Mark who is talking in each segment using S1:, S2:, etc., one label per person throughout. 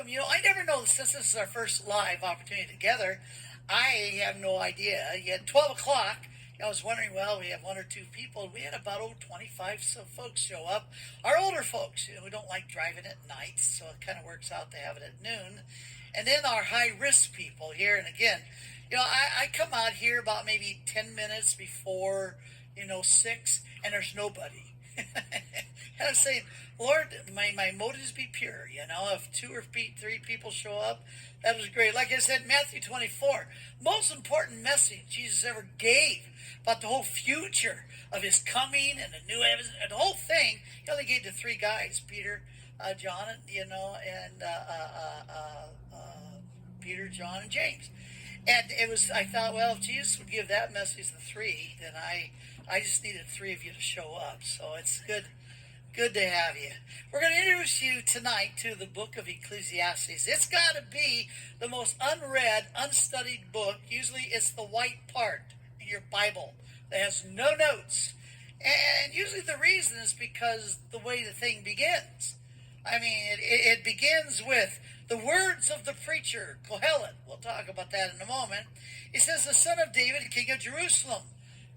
S1: welcome. I never know, since this is our first live opportunity together, I have no idea. Yet 12 o'clock, I was wondering, well, we have one or two people. We had about 25 folks show up. Our older folks, who don't like driving at night, so it kind of works out to have it at noon. And then our high-risk people here. And again, I come out here about maybe 10 minutes before, 6, and there's nobody. And I'm saying, Lord, my motives be pure. If 2 or 3 people show up, that was great. Like I said, Matthew 24, most important message Jesus ever gave about the whole future of his coming and the new heavens and the whole thing. He only gave to 3 guys, Peter, John, and Peter, John, and James. And I thought, well, if Jesus would give that message to 3, then I just needed 3 of you to show up. So it's good to have you. We're going to introduce you tonight to the book of Ecclesiastes. It's got to be the most unread, unstudied book. Usually it's the white part in your Bible that has no notes. And usually the reason is because the way the thing begins. I mean, it begins with the words of the preacher, Kohelet. We'll talk about that in a moment. He says, the son of David, king of Jerusalem,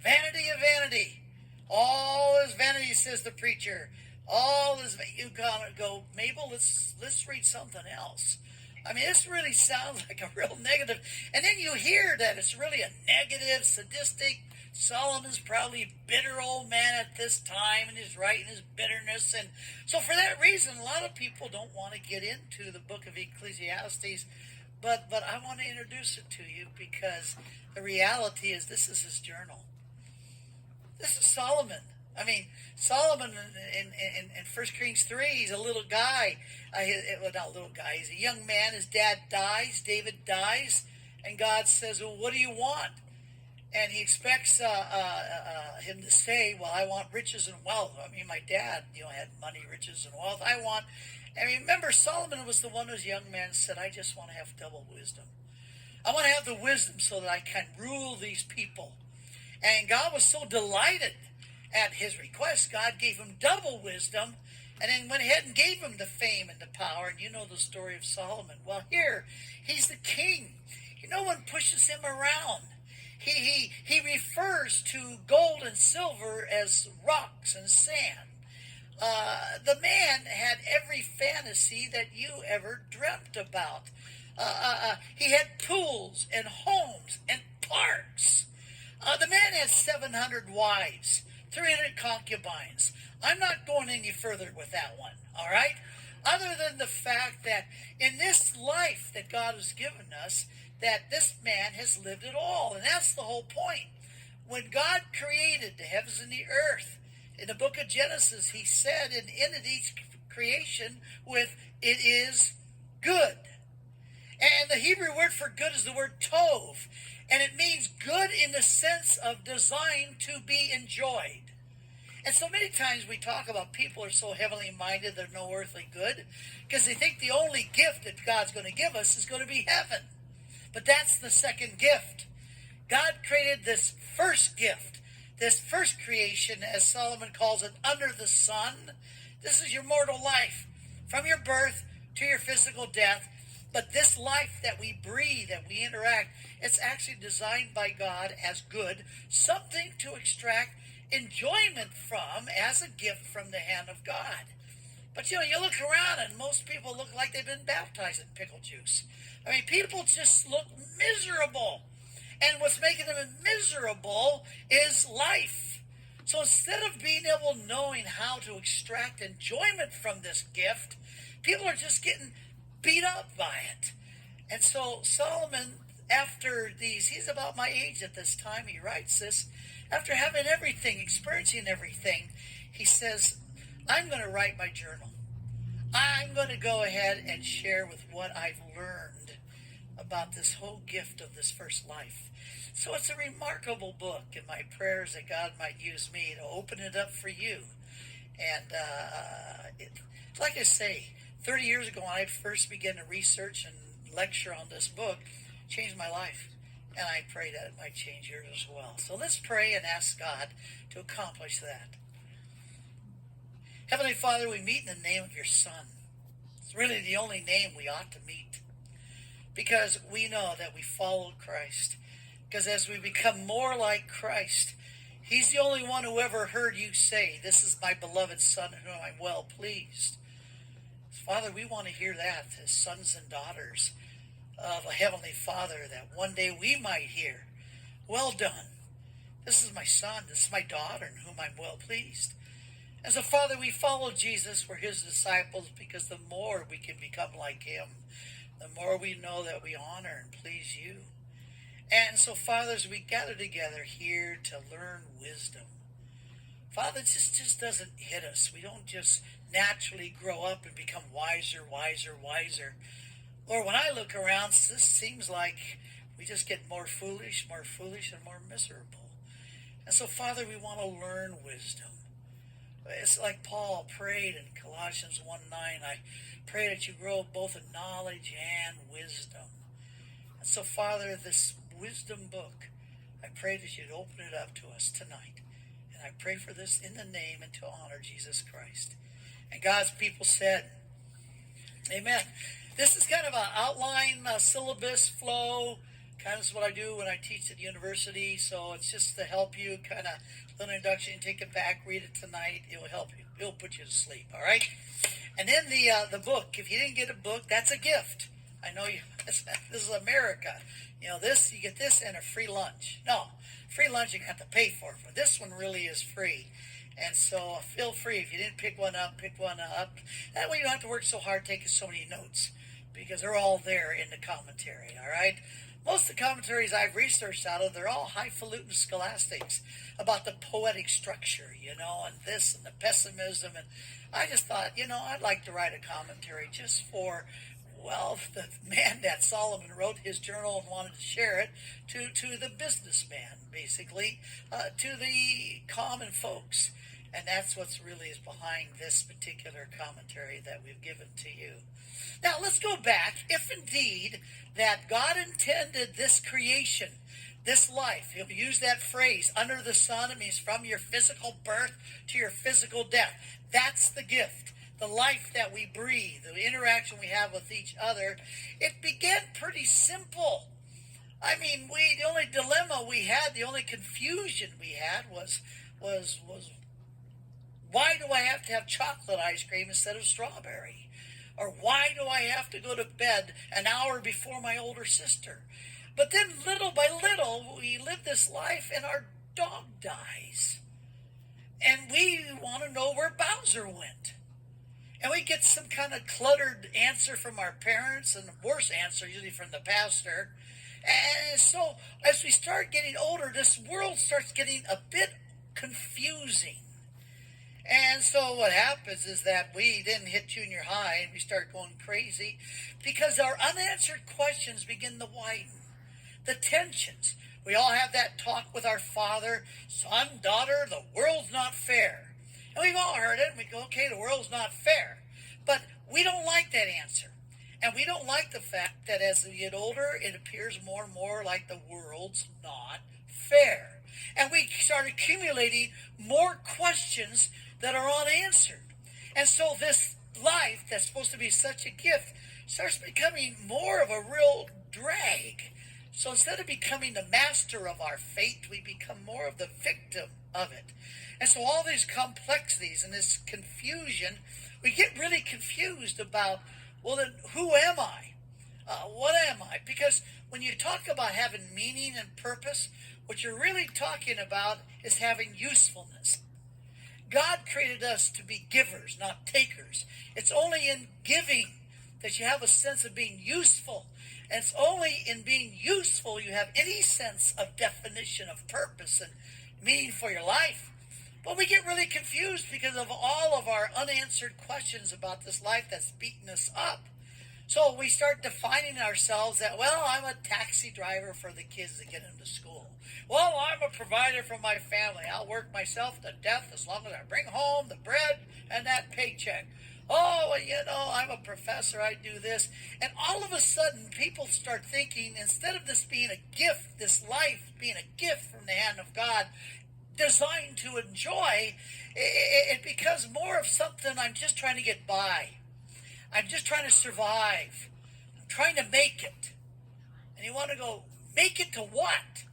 S1: vanity of vanity. All is vanity, says the preacher. All is, you gotta go, Mabel, let's read something else. I mean, this really sounds like a real negative. And then you hear that it's really a negative, sadistic. Solomon's probably a bitter old man at this time, and he's writing his bitterness. And so for that reason, a lot of people don't want to get into the book of Ecclesiastes. But I want to introduce it to you because the reality is this is his journal. This is Solomon. I mean, Solomon in 1 Kings 3, he's a little guy. Well, not a little guy. He's a young man. His dad dies. David dies. And God says, well, what do you want? And he expects him to say, well, I want riches and wealth. I mean, my dad, had money, riches, and wealth. And remember, Solomon was the one whose young man said, I just want to have double wisdom. I want to have the wisdom so that I can rule these people. And God was so delighted at his request. God gave him double wisdom and then went ahead and gave him the fame and the power. And you know the story of Solomon. Well, here, he's the king. No one pushes him around. He refers to gold and silver as rocks and sand. The man had every fantasy that you ever dreamt about. He had pools and homes and parks. The man had 700 wives, 300 concubines. I'm not going any further with that one, all right? Other than the fact that in this life that God has given us, that this man has lived it all. And that's the whole point. When God created the heavens and the earth, in the book of Genesis, he said and ended each creation with, it is good. And the Hebrew word for good is the word tov. And it means good in the sense of designed to be enjoyed. And so many times we talk about people are so heavenly minded they're no earthly good because they think the only gift that God's going to give us is going to be heaven. But that's the second gift. God created this first gift, this first creation, as Solomon calls it, under the sun. This is your mortal life, from your birth to your physical death. But this life that we breathe, that we interact, it's actually designed by God as good, something to extract enjoyment from as a gift from the hand of God. But you look around and most people look like they've been baptized in pickle juice. I mean, people just look miserable. And what's making them miserable is life. So instead of being able to knowing how to extract enjoyment from this gift, people are just getting beat up by it. And so Solomon, after these, he's about my age at this time, he writes this, after having everything, experiencing everything, he says, I'm going to write my journal. I'm going to go ahead and share with what I've learned about this whole gift of this first life. So it's a remarkable book, and my prayer is that God might use me to open it up for you. And like I say, 30 years ago when I first began to research and lecture on this book, it changed my life. And I pray that it might change yours as well. So let's pray and ask God to accomplish that. Heavenly Father, we meet in the name of your Son. It's really the only name we ought to meet, because we know that we followed Christ. Because as we become more like Christ, he's the only one who ever heard you say, "This is my beloved Son in whom I'm well pleased." Father, we want to hear that as sons and daughters of a Heavenly Father, that one day we might hear, "Well done. This is my son, this is my daughter in whom I'm well pleased." And so, Father, we follow Jesus. We're his disciples because the more we can become like him, the more we know that we honor and please you. And so, Father, as we gather together here to learn wisdom, Father, it just doesn't hit us. We don't just naturally grow up and become wiser, wiser, wiser. Lord, when I look around, this seems like we just get more foolish, and more miserable. And so, Father, we want to learn wisdom. It's like Paul prayed in Colossians 1:9. I pray that you grow both in knowledge and wisdom. And so, Father, this wisdom book, I pray that you'd open it up to us tonight. And I pray for this in the name and to honor Jesus Christ. And God's people said, amen. This is kind of an outline, syllabus flow. Kind of is what I do when I teach at university. So it's just to help you, kind of little introduction. Take it back, read it tonight. It will help you. It will put you to sleep. All right. And then the book. If you didn't get a book, that's a gift. I know you. This is America. You know this. You get this and a free lunch. No, free lunch you have to pay for. But this one really is free. And so feel free. If you didn't pick one up, pick one up. That way you don't have to work so hard taking so many notes, because they're all there in the commentary. All right. Most of the commentaries I've researched out of, they're all highfalutin scholastics about the poetic structure, and this and the pessimism. And I just thought, I'd like to write a commentary just for, the man that Solomon wrote his journal and wanted to share it to the businessman, basically, to the common folks. And that's what's really is behind this particular commentary that we've given to you. Now, let's go back. If indeed that God intended this creation, this life, he'll use that phrase, under the sun. It means from your physical birth to your physical death. That's the gift, the life that we breathe, the interaction we have with each other. It began pretty simple. I mean, the only dilemma we had, the only confusion we had was why do I have to have chocolate ice cream instead of strawberry? Or why do I have to go to bed an hour before my older sister? But then little by little, we live this life and our dog dies. And we want to know where Bowser went. And we get some kind of cluttered answer from our parents, and a worse answer usually from the pastor. And so as we start getting older, this world starts getting a bit confusing. And so what happens is that we then hit junior high and we start going crazy because our unanswered questions begin to widen. The tensions. We all have that talk with our father, son, daughter, the world's not fair. And we've all heard it and we go, okay, the world's not fair. But we don't like that answer. And we don't like the fact that as we get older, it appears more and more like the world's not fair. And we start accumulating more questions that are unanswered. And so this life that's supposed to be such a gift starts becoming more of a real drag. So instead of becoming the master of our fate, we become more of the victim of it. And so all these complexities and this confusion, we get really confused about, well, then who am I? What am I? Because when you talk about having meaning and purpose, what you're really talking about is having usefulness. God created us to be givers, not takers. It's only in giving that you have a sense of being useful. And it's only in being useful you have any sense of definition of purpose and meaning for your life. But we get really confused because of all of our unanswered questions about this life that's beating us up. So we start defining ourselves that, well, I'm a taxi driver for the kids to get them to school. Well, I'm a provider for my family. I'll work myself to death as long as I bring home the bread and that paycheck. Oh, I'm a professor. I do this. And all of a sudden, people start thinking, instead of this being a gift, this life being a gift from the hand of God, designed to enjoy, it becomes more of something I'm just trying to get by. I'm just trying to survive. I'm trying to make it. And you want to go, make it to what?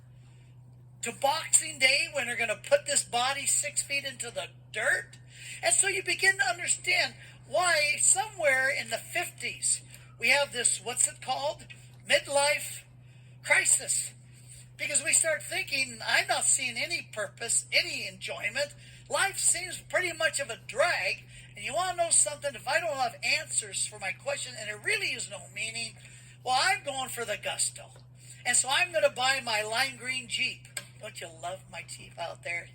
S1: To Boxing Day when they're going to put this body 6 feet into the dirt? And so you begin to understand why somewhere in the 50s we have this, what's it called? Midlife crisis. Because we start thinking, I'm not seeing any purpose, any enjoyment. Life seems pretty much of a drag. And you want to know something? If I don't have answers for my question and there really is no meaning, well, I'm going for the gusto. And so I'm going to buy my lime green Jeep. Don't you love my Jeep out there?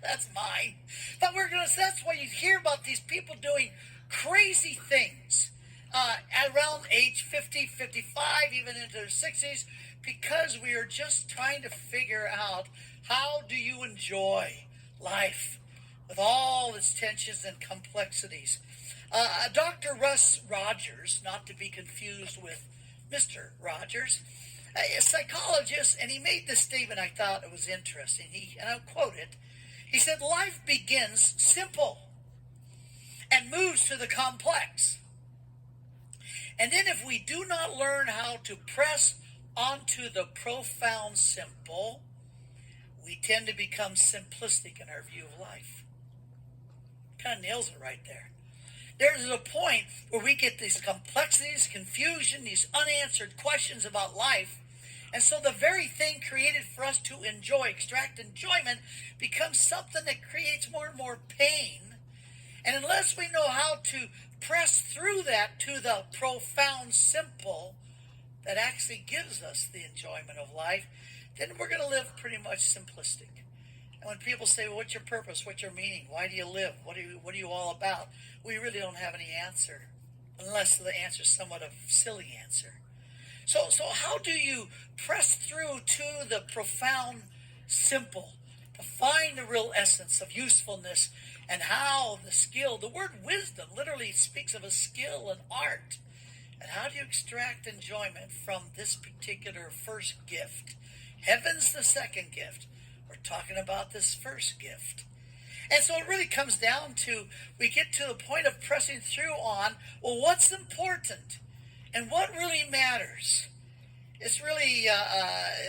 S1: That's mine. But that's why you hear about these people doing crazy things around age 50, 55, even into their 60s, because we are just trying to figure out how do you enjoy life with all its tensions and complexities. Dr. Russ Rogers, not to be confused with Mr. Rogers, a psychologist, and he made this statement I thought it was interesting. And I'll quote it. He said, life begins simple and moves to the complex. And then if we do not learn how to press onto the profound simple, we tend to become simplistic in our view of life. Kind of nails it right there. There's a point where we get these complexities, confusion, these unanswered questions about life. And so the very thing created for us to enjoy, extract enjoyment, becomes something that creates more and more pain. And unless we know how to press through that to the profound simple that actually gives us the enjoyment of life, then we're going to live pretty much simplistic. And when people say, well, what's your purpose? What's your meaning? Why do you live? What are you all about? We really don't have any answer, unless the answer is somewhat of a silly answer. So how do you press through to the profound simple, to find the real essence of usefulness and how the skill, the word wisdom literally speaks of a skill and art. And how do you extract enjoyment from this particular first gift? Heaven's the second gift. We're talking about this first gift. And so it really comes down to, we get to the point of pressing through on, well, what's important? And what really matters? It's really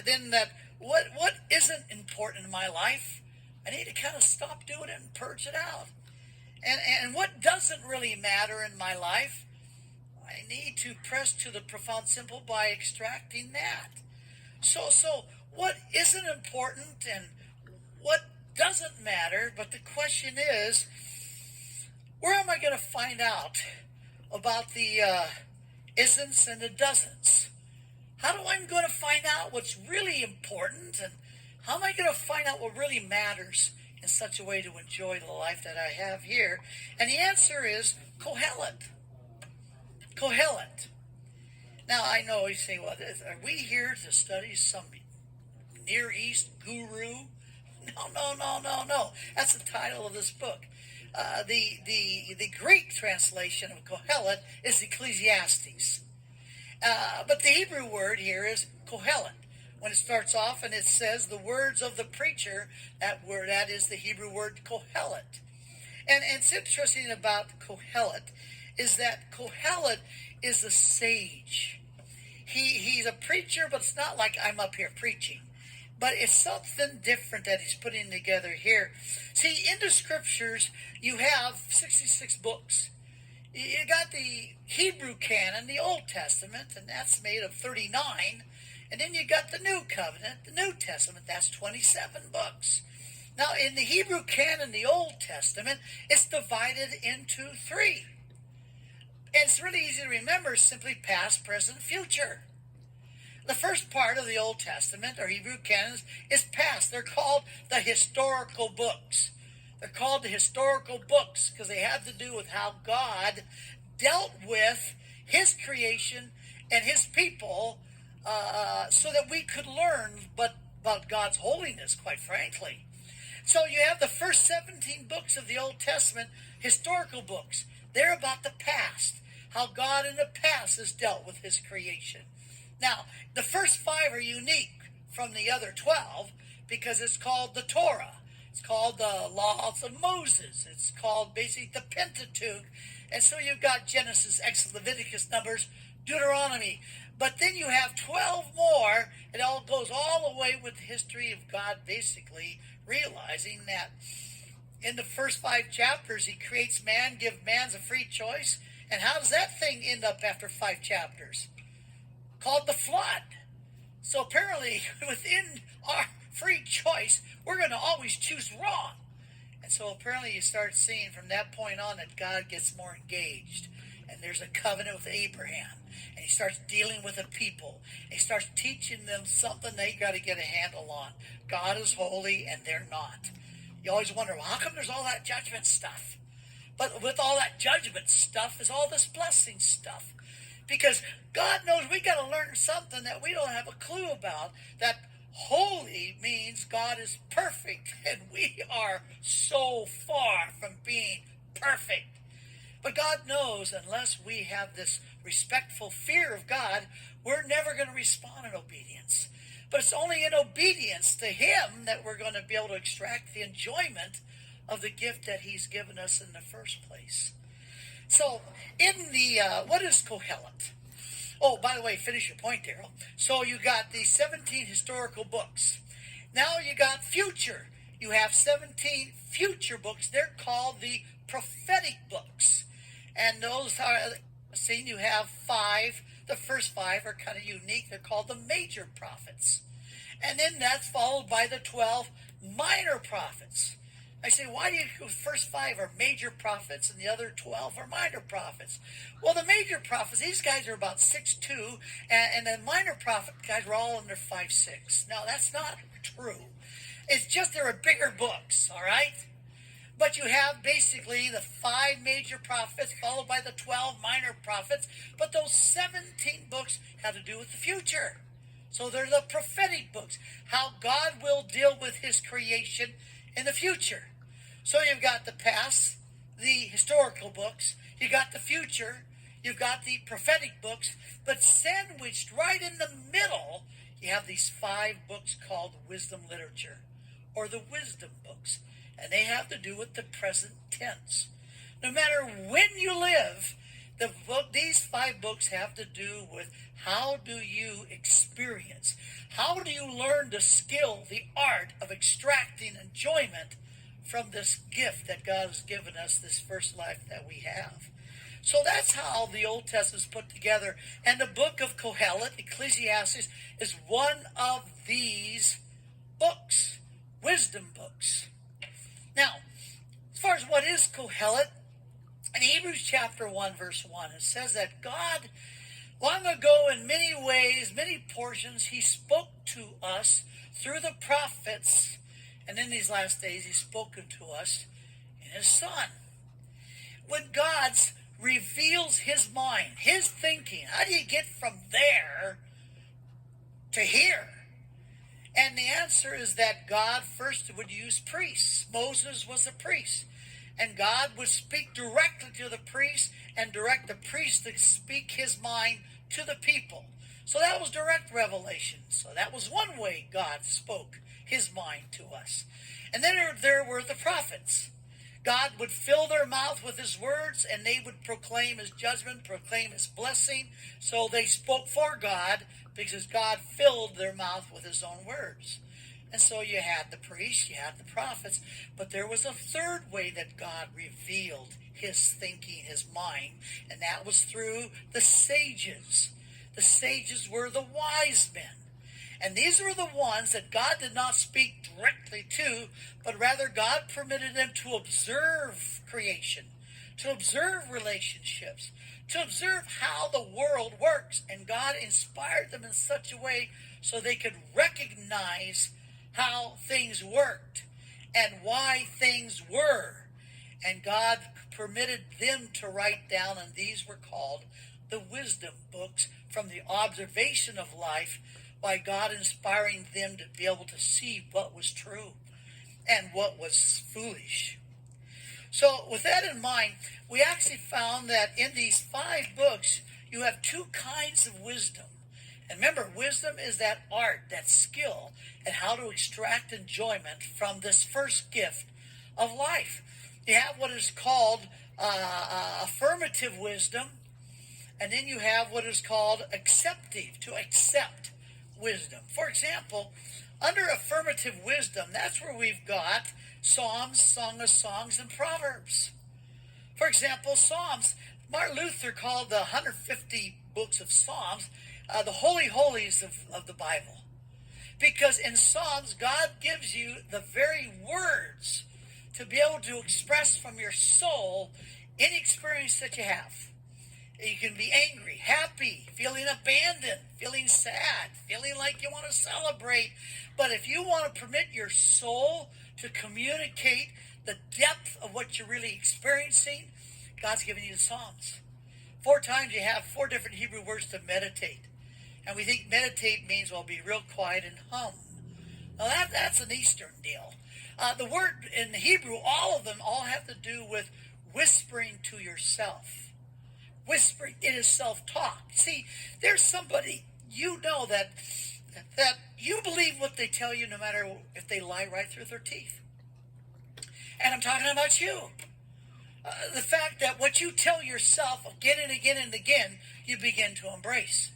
S1: then that what isn't important in my life, I need to kind of stop doing it and purge it out. And what doesn't really matter in my life, I need to press to the profound simple by extracting that. So what isn't important and what doesn't matter, but the question is, where am I going to find out about the isn'ts and the doesn'ts? How do I going to find out what's really important, and how am I going to find out what really matters in such a way to enjoy the life that I have here? And the answer is Kohelet. Kohelet. Now, I know you say, well, are we here to study some Near East guru? No. That's the title of this book. The Greek translation of Kohelet is Ecclesiastes. But the Hebrew word here is Kohelet. When it starts off and it says the words of the preacher, that is the Hebrew word Kohelet. And it's interesting about Kohelet is that Kohelet is a sage. He's a preacher, but it's not like I'm up here preaching. But it's something different that he's putting together here. See, in the scriptures, you have 66 books. You got the Hebrew canon, the Old Testament, and that's made of 39. And then you got the New Covenant, the New Testament, that's 27 books. Now, in the Hebrew canon, the Old Testament, it's divided into 3. And it's really easy to remember, simply past, present, future. The first part of the Old Testament, or Hebrew canons, is past. They're called the historical books. They're called the historical books because they have to do with how God dealt with his creation and his people so that we could learn about God's holiness, quite frankly. So you have the first 17 books of the Old Testament, historical books. They're about the past, how God in the past has dealt with his creation. Now, the first 5 are unique from the other 12 because it's called the Torah. It's called the Laws of Moses. It's called basically the Pentateuch. And so you've got Genesis, Exodus, Leviticus, Numbers, Deuteronomy. But then you have 12 more. It all goes all the way with the history of God basically realizing that in the first 5 chapters, he creates man, gives man a free choice. And how does that thing end up after 5 chapters? Called the flood. So apparently, within our free choice, we're going to always choose wrong. And so apparently you start seeing from that point on that God gets more engaged. And there's a covenant with Abraham. And he starts dealing with the people. And he starts teaching them something they got to get a handle on. God is holy and they're not. You always wonder, well, how come there's all that judgment stuff? But with all that judgment stuff is all this blessing stuff. Because God knows we got to learn something that we don't have a clue about. That holy means God is perfect. And we are so far from being perfect. But God knows unless we have this respectful fear of God, we're never going to respond in obedience. But it's only in obedience to him that we're going to be able to extract the enjoyment of the gift that he's given us in the first place. So, in the, what is Kohelet? Oh, by the way, finish your point, Darryl. So you got the 17 historical books. Now you got future. You have 17 future books. They're called the Prophetic Books. And those are, see, you have 5. The first 5 are kind of unique. They're called the major prophets. And then that's followed by the 12 minor prophets. I say, why do you, the first 5 are major prophets and the other 12 are minor prophets? Well, the major prophets, these guys are about 6'2", and the minor prophet guys are all under 5'6". Now, that's not true. It's just there are bigger books, all right? But you have basically the 5 major prophets followed by the 12 minor prophets, but those 17 books have to do with the future. So they're the prophetic books, how God will deal with his creation in the future. So you've got the past, the historical books, you got the future, you've got the prophetic books, but sandwiched right in the middle, you have these 5 books called wisdom literature, or the wisdom books, and they have to do with the present tense. No matter when you live, these 5 books have to do with how do you experience, how do you learn the skill, the art of extracting enjoyment from this gift that God has given us, this first life that we have. So that's how the Old Testament is put together. And the book of Kohelet, Ecclesiastes, is one of these books, wisdom books. Now, as far as what is Kohelet, in Hebrews chapter 1, verse 1, it says that God, long ago in many ways, many portions, he spoke to us through the prophets, and in these last days he's spoken to us in his Son. When God reveals his mind, his thinking, how do you get from there to here? And the answer is that God first would use priests. Moses was a priest. And God would speak directly to the priest and direct the priest to speak his mind to the people. So that was direct revelation. So that was one way God spoke his mind to us. And then there were the prophets. God would fill their mouth with his words, and they would proclaim his judgment, proclaim his blessing. So they spoke for God because God filled their mouth with his own words. And so you had the priests, you had the prophets, but there was a third way that God revealed his thinking, his mind, and that was through the sages. The sages were the wise men. And these were the ones that God did not speak directly to, but rather God permitted them to observe creation, to observe relationships, to observe how the world works. And God inspired them in such a way so they could recognize how things worked and why things were. And God permitted them to write down, and these were called the wisdom books, from the observation of life, by God inspiring them to be able to see what was true and what was foolish. So with that in mind, we actually found that in these 5 books, you have 2 kinds of wisdom. And remember, wisdom is that art, that skill, and how to extract enjoyment from this first gift of life. You have what is called affirmative wisdom, and then you have what is called acceptive, to accept wisdom. For example, under affirmative wisdom, that's where we've got Psalms, Song of Songs, and Proverbs. For example, Psalms, Martin Luther called the 150 books of Psalms the holy holies of the Bible. Because in Psalms, God gives you the very words to be able to express from your soul any experience that you have. You can be angry, happy, feeling abandoned, feeling sad, feeling like you want to celebrate. But if you want to permit your soul to communicate the depth of what you're really experiencing, God's given you the Psalms. 4 times you have 4 different Hebrew words to meditate. And we think meditate means, well, be real quiet and hum. Now that's an Eastern deal. The word in Hebrew, all of them all have to do with whispering to yourself. Whispering, it is self-talk. See, there's somebody, you know that you believe what they tell you no matter if they lie right through their teeth. And I'm talking about you. The fact that what you tell yourself again and again and again, you begin to embrace.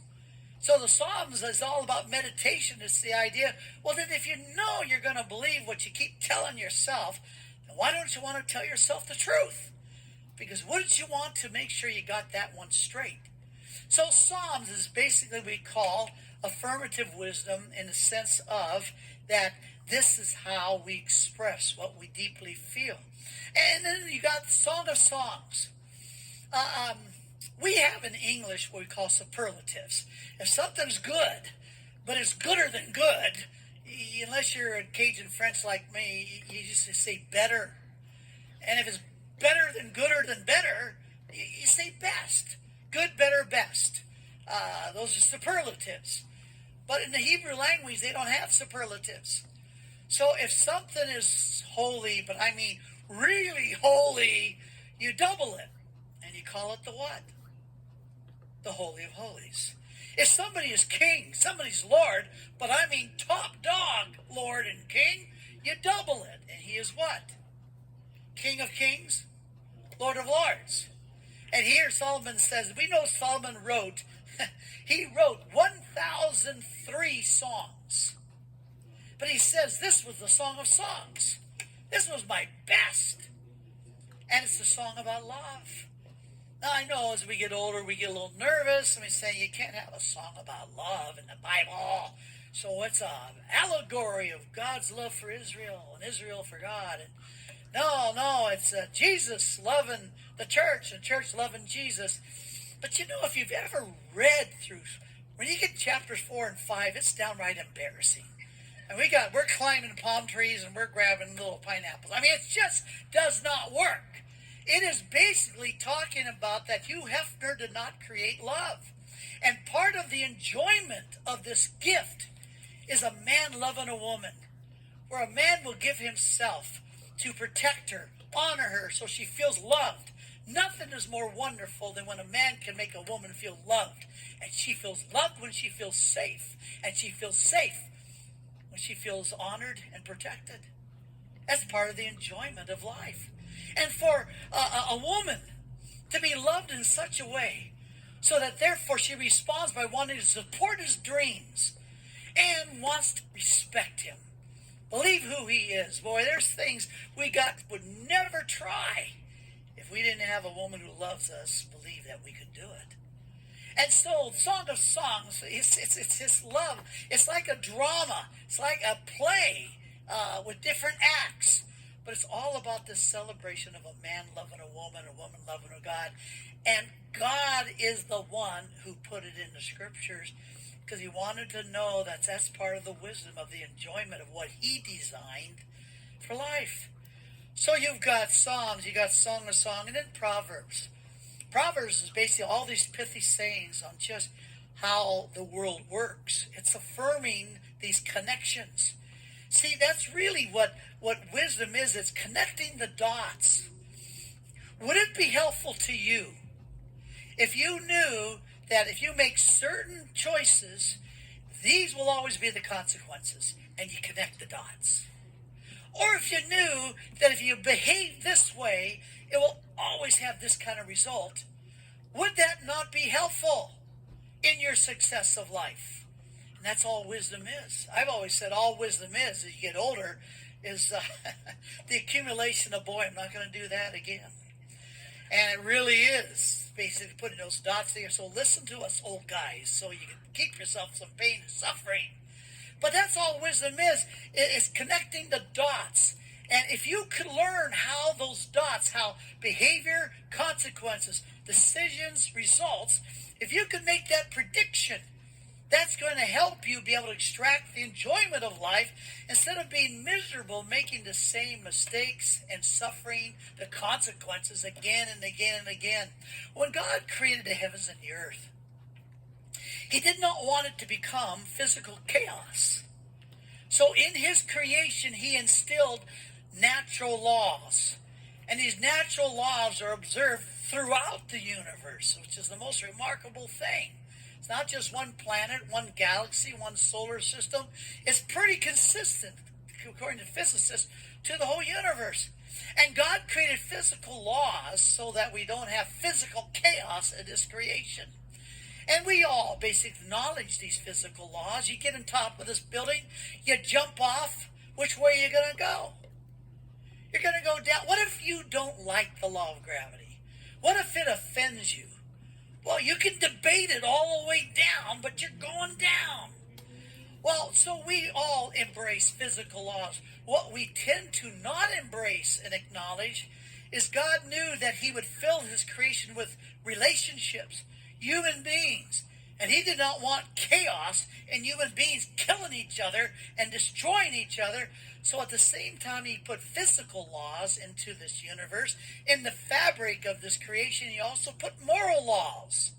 S1: So the Psalms is all about meditation. It's the idea, well, then if you know you're going to believe what you keep telling yourself, then why don't you want to tell yourself the truth? Because wouldn't you want to make sure you got that one straight? So Psalms is basically we call affirmative wisdom in the sense of that this is how we express what we deeply feel. And then you got the Song of Songs. We have in English what we call superlatives. If something's good, but it's gooder than good, unless you're a Cajun French like me, you just say better. And if it's better than gooder than better, you say best. Good, better, best. Those are superlatives. But in the Hebrew language, they don't have superlatives. So if something is holy, but I mean really holy, you double it. And you call it the what? The Holy of Holies. If somebody is king, somebody's Lord, but I mean top dog, Lord and King, you double it. And he is what? King of Kings, Lord of Lords. And here Solomon says, we know Solomon wrote, he wrote 1,003 songs. But he says this was the Song of Songs. This was my best. And it's a song about love. Now I know as we get older, we get a little nervous. And we say you can't have a song about love in the Bible. So it's an allegory of God's love for Israel and Israel for God. And no, it's Jesus loving the church and church loving Jesus. But you know, if you've ever read through, when you get chapters 4 and 5, it's downright embarrassing. And we're climbing palm trees and we're grabbing little pineapples. I mean, it just does not work. It is basically talking about that Hugh Hefner did not create love. And part of the enjoyment of this gift is a man loving a woman, where a man will give himself to protect her, honor her, so she feels loved. Nothing is more wonderful than when a man can make a woman feel loved. And she feels loved when she feels safe. And she feels safe when she feels honored and protected. That's part of the enjoyment of life. And for a woman to be loved in such a way so that therefore she responds by wanting to support his dreams and wants to respect him, believe who he is. Boy, there's things would never try if we didn't have a woman who loves us believe that we could do it. And so, Song of Songs, it's his love. It's like a drama. It's like a play with different acts. But it's all about this celebration of a man loving a woman loving a God. And God is the one who put it in the scriptures because he wanted to know that that's part of the wisdom of the enjoyment of what he designed for life. So you've got Psalms, you got Song of Song, and then Proverbs. Proverbs is basically all these pithy sayings on just how the world works. It's affirming these connections. See, that's really what wisdom is. It's connecting the dots. Would it be helpful to you if you knew that if you make certain choices, these will always be the consequences, and you connect the dots? Or if you knew that if you behave this way, it will always have this kind of result, would that not be helpful in your success of life? And that's all wisdom is. I've always said all wisdom is, as you get older, is the accumulation of, boy, I'm not going to do that again. And it really is basically putting those dots there. So listen to us, old guys, so you can keep yourself some pain and suffering. But that's all wisdom is. It's connecting the dots. And if you could learn how those dots, how behavior, consequences, decisions, results, if you could make that prediction, that's going to help you be able to extract the enjoyment of life instead of being miserable, making the same mistakes and suffering the consequences again and again and again. When God created the heavens and the earth, he did not want it to become physical chaos. So in his creation, he instilled natural laws. And these natural laws are observed throughout the universe, which is the most remarkable thing. It's not just one planet, one galaxy, one solar system. It's pretty consistent, according to physicists, to the whole universe. And God created physical laws so that we don't have physical chaos in this creation. And we all basically acknowledge these physical laws. You get on top of this building, you jump off, which way are you going to go? You're going to go down. What if you don't like the law of gravity? What if it offends you? Well, you can debate it all the way down, but you're going down. Well, so we all embrace physical laws. What we tend to not embrace and acknowledge is God knew that he would fill his creation with relationships, human beings. And he did not want chaos and human beings killing each other and destroying each other. So at the same time, he put physical laws into this universe. In the fabric of this creation, he also put moral laws.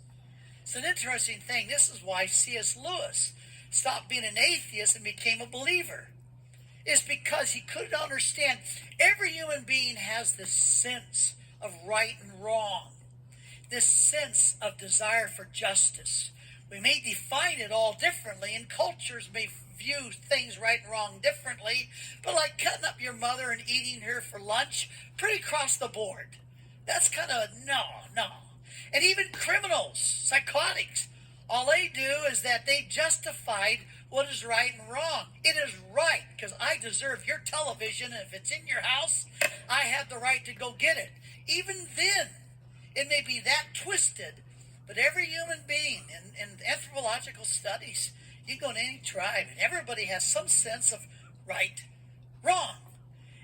S1: It's an interesting thing. This is why C.S. Lewis stopped being an atheist and became a believer. It's because he couldn't understand every human being has this sense of right and wrong, this sense of desire for justice. We may define it all differently, and cultures may view things right and wrong differently, but like cutting up your mother and eating her for lunch, pretty across the board. That's kind of no. And even criminals, psychotics, all they do is that they justified what is right and wrong. It is right because I deserve your television, and if it's in your house, I have the right to go get it. Even then, it may be that twisted, but every human being in anthropological studies, you go to any tribe, and everybody has some sense of right, wrong.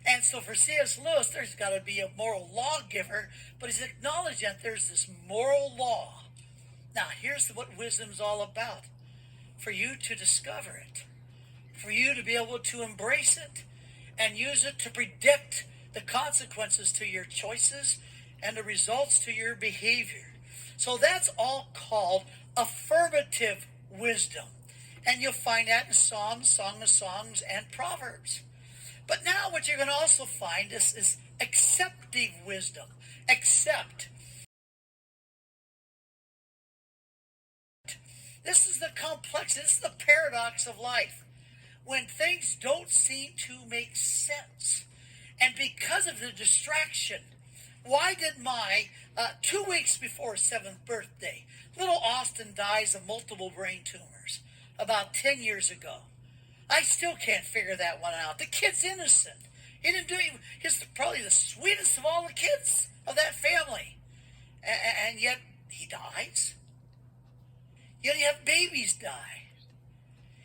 S1: And so for C.S. Lewis, there's got to be a moral lawgiver, but he's acknowledging that there's this moral law. Now, here's what wisdom's all about. For you to discover it, for you to be able to embrace it, and use it to predict the consequences to your choices and the results to your behavior. So that's all called affirmative wisdom. And you'll find that in Psalms, Song of Songs, and Proverbs. But now what you're going to also find is acceptive wisdom. Accept. This is the complex, this is the paradox of life. When things don't seem to make sense. And because of the distraction, why did my 2 weeks before his 7th birthday, little Austin dies of multiple brain tumors about 10 years ago? I still can't figure that one out. The kid's innocent. He didn't do it. He's probably the sweetest of all the kids of that family. And yet he dies. Yet you have babies die.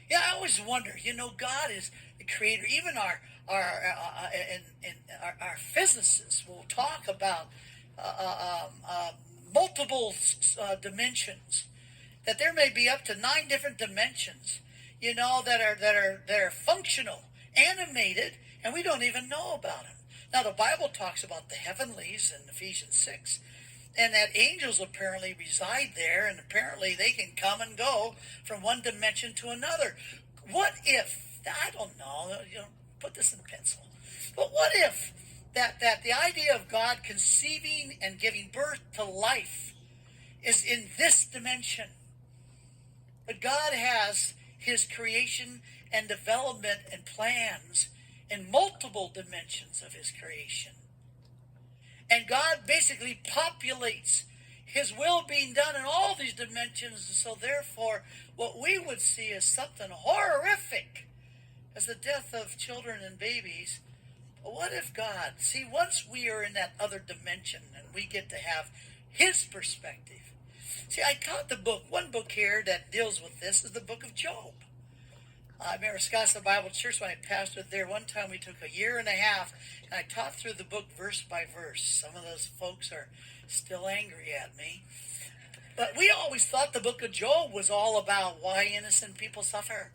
S1: Yeah, I always wonder, God is the creator. Even our physicists will talk about multiple dimensions. That there may be up to 9 different dimensions, that are functional, animated, and we don't even know about them. Now, the Bible talks about the heavenlies in Ephesians 6, and that angels apparently reside there, and apparently they can come and go from one dimension to another. What if, I don't know, put this in pencil, but what if that the idea of God conceiving and giving birth to life is in this dimension? But God has his creation and development and plans in multiple dimensions of his creation. And God basically populates his will being done in all these dimensions. So therefore, what we would see is something horrific as the death of children and babies. What if God, see, once we are in that other dimension and we get to have his perspective. See, I taught one book here that deals with this is the book of Job. I remember Scottsdale Bible Church when I pastored there. One time we took a year and a half and I taught through the book verse by verse. Some of those folks are still angry at me. But we always thought the book of Job was all about why innocent people suffer.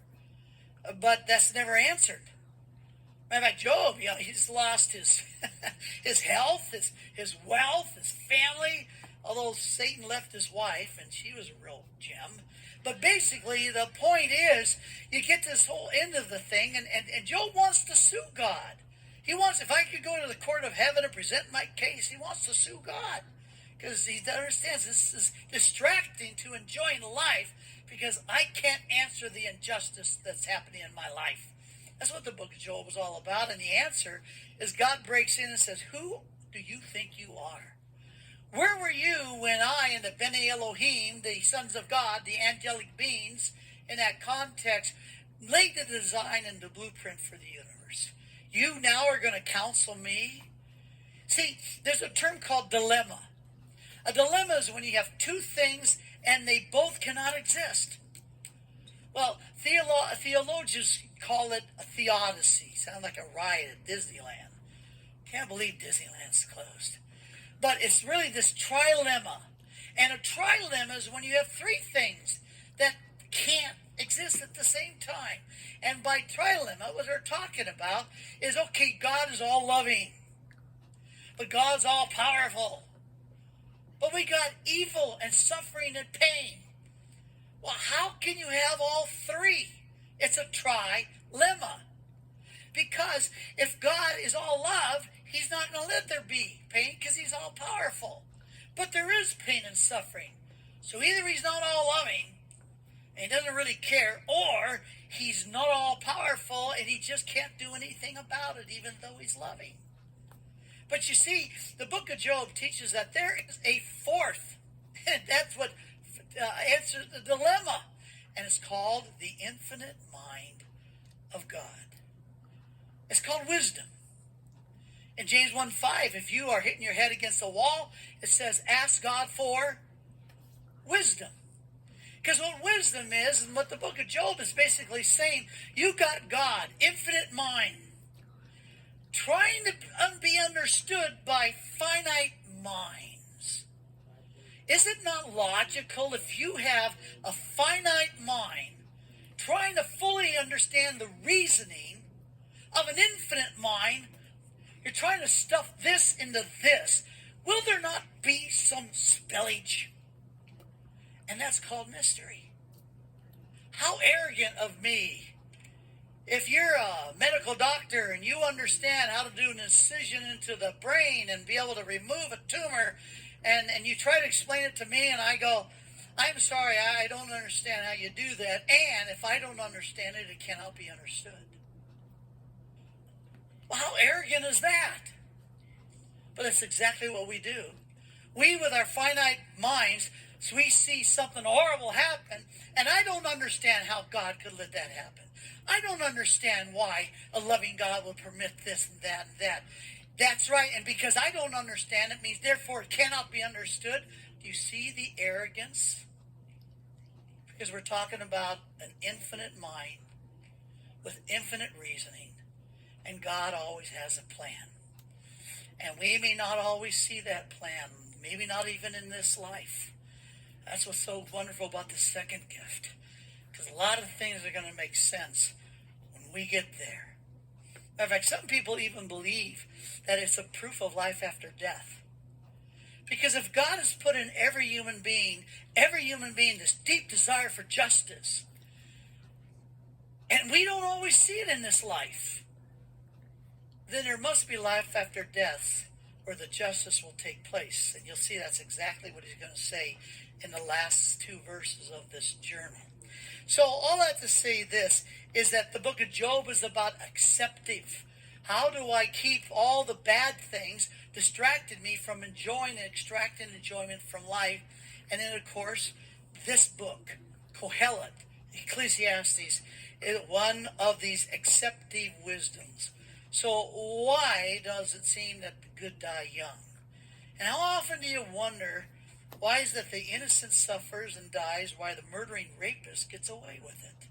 S1: But that's never answered. Matter of fact, Job, he's lost his his health, his wealth, his family. Although Satan left his wife, and she was a real gem. But basically, the point is, you get this whole end of the thing, and Job wants to sue God. He wants, if I could go to the court of heaven and present my case, he wants to sue God. Because he understands this is distracting to enjoying life, because I can't answer the injustice that's happening in my life. That's what the book of Job is all about, and the answer is God breaks in and says, who do you think you are? Where were you when I and the Bene Elohim, the sons of God, the angelic beings, in that context, laid the design and the blueprint for the universe? You now are going to counsel me? See, there's a term called dilemma. A dilemma is when you have two things and they both cannot exist. Well, theologians call it a theodicy. Sounds like a riot at Disneyland. Can't believe Disneyland's closed. But it's really this trilemma. And a trilemma is when you have three things that can't exist at the same time. And by trilemma, what they're talking about is, okay, God is all loving. But God's all powerful. But we got evil and suffering and pain. Well, how can you have all three? It's a trilemma. Because if God is all love, he's not going to let there be pain because he's all powerful. But there is pain and suffering. So either he's not all loving and he doesn't really care, or he's not all powerful and he just can't do anything about it even though he's loving. But you see, the book of Job teaches that there is a fourth. And that's what answers the dilemma. And it's called the infinite mind of God. It's called wisdom. In James 1:5, if you are hitting your head against a wall, it says, ask God for wisdom. Because what wisdom is, and what the book of Job is basically saying, you got God, infinite mind, trying to be understood by finite minds. Is it not logical if you have a finite mind, trying to fully understand the reasoning of an infinite mind? You're trying to stuff this into this. Will there not be some spillage? And that's called mystery. How arrogant of me. If you're a medical doctor and you understand how to do an incision into the brain and be able to remove a tumor, and you try to explain it to me and I go, I'm sorry, I don't understand how you do that. And if I don't understand it, it cannot be understood. Well, how arrogant is that? But it's exactly what we do. We, with our finite minds, so we see something horrible happen, and I don't understand how God could let that happen. I don't understand why a loving God would permit this and that and that. That's right, and because I don't understand, it means therefore it cannot be understood. Do you see the arrogance? Because we're talking about an infinite mind with infinite reasoning. And God always has a plan. And we may not always see that plan. Maybe not even in this life. That's what's so wonderful about the second gift. Because a lot of things are going to make sense when we get there. Matter of fact, some people even believe that it's a proof of life after death. Because if God has put in every human being this deep desire for justice, and we don't always see it in this life, then there must be life after death where the justice will take place. And you'll see that's exactly what he's going to say in the last two verses of this journal. So all that to say this is that the book of Job is about acceptive. How do I keep all the bad things distracted me from enjoying and extracting enjoyment from life? And then, of course, this book, Kohelet, Ecclesiastes, is one of these acceptive wisdoms. So why does it seem that the good die young? And how often do you wonder, why is it the innocent suffers and dies, why the murdering rapist gets away with it?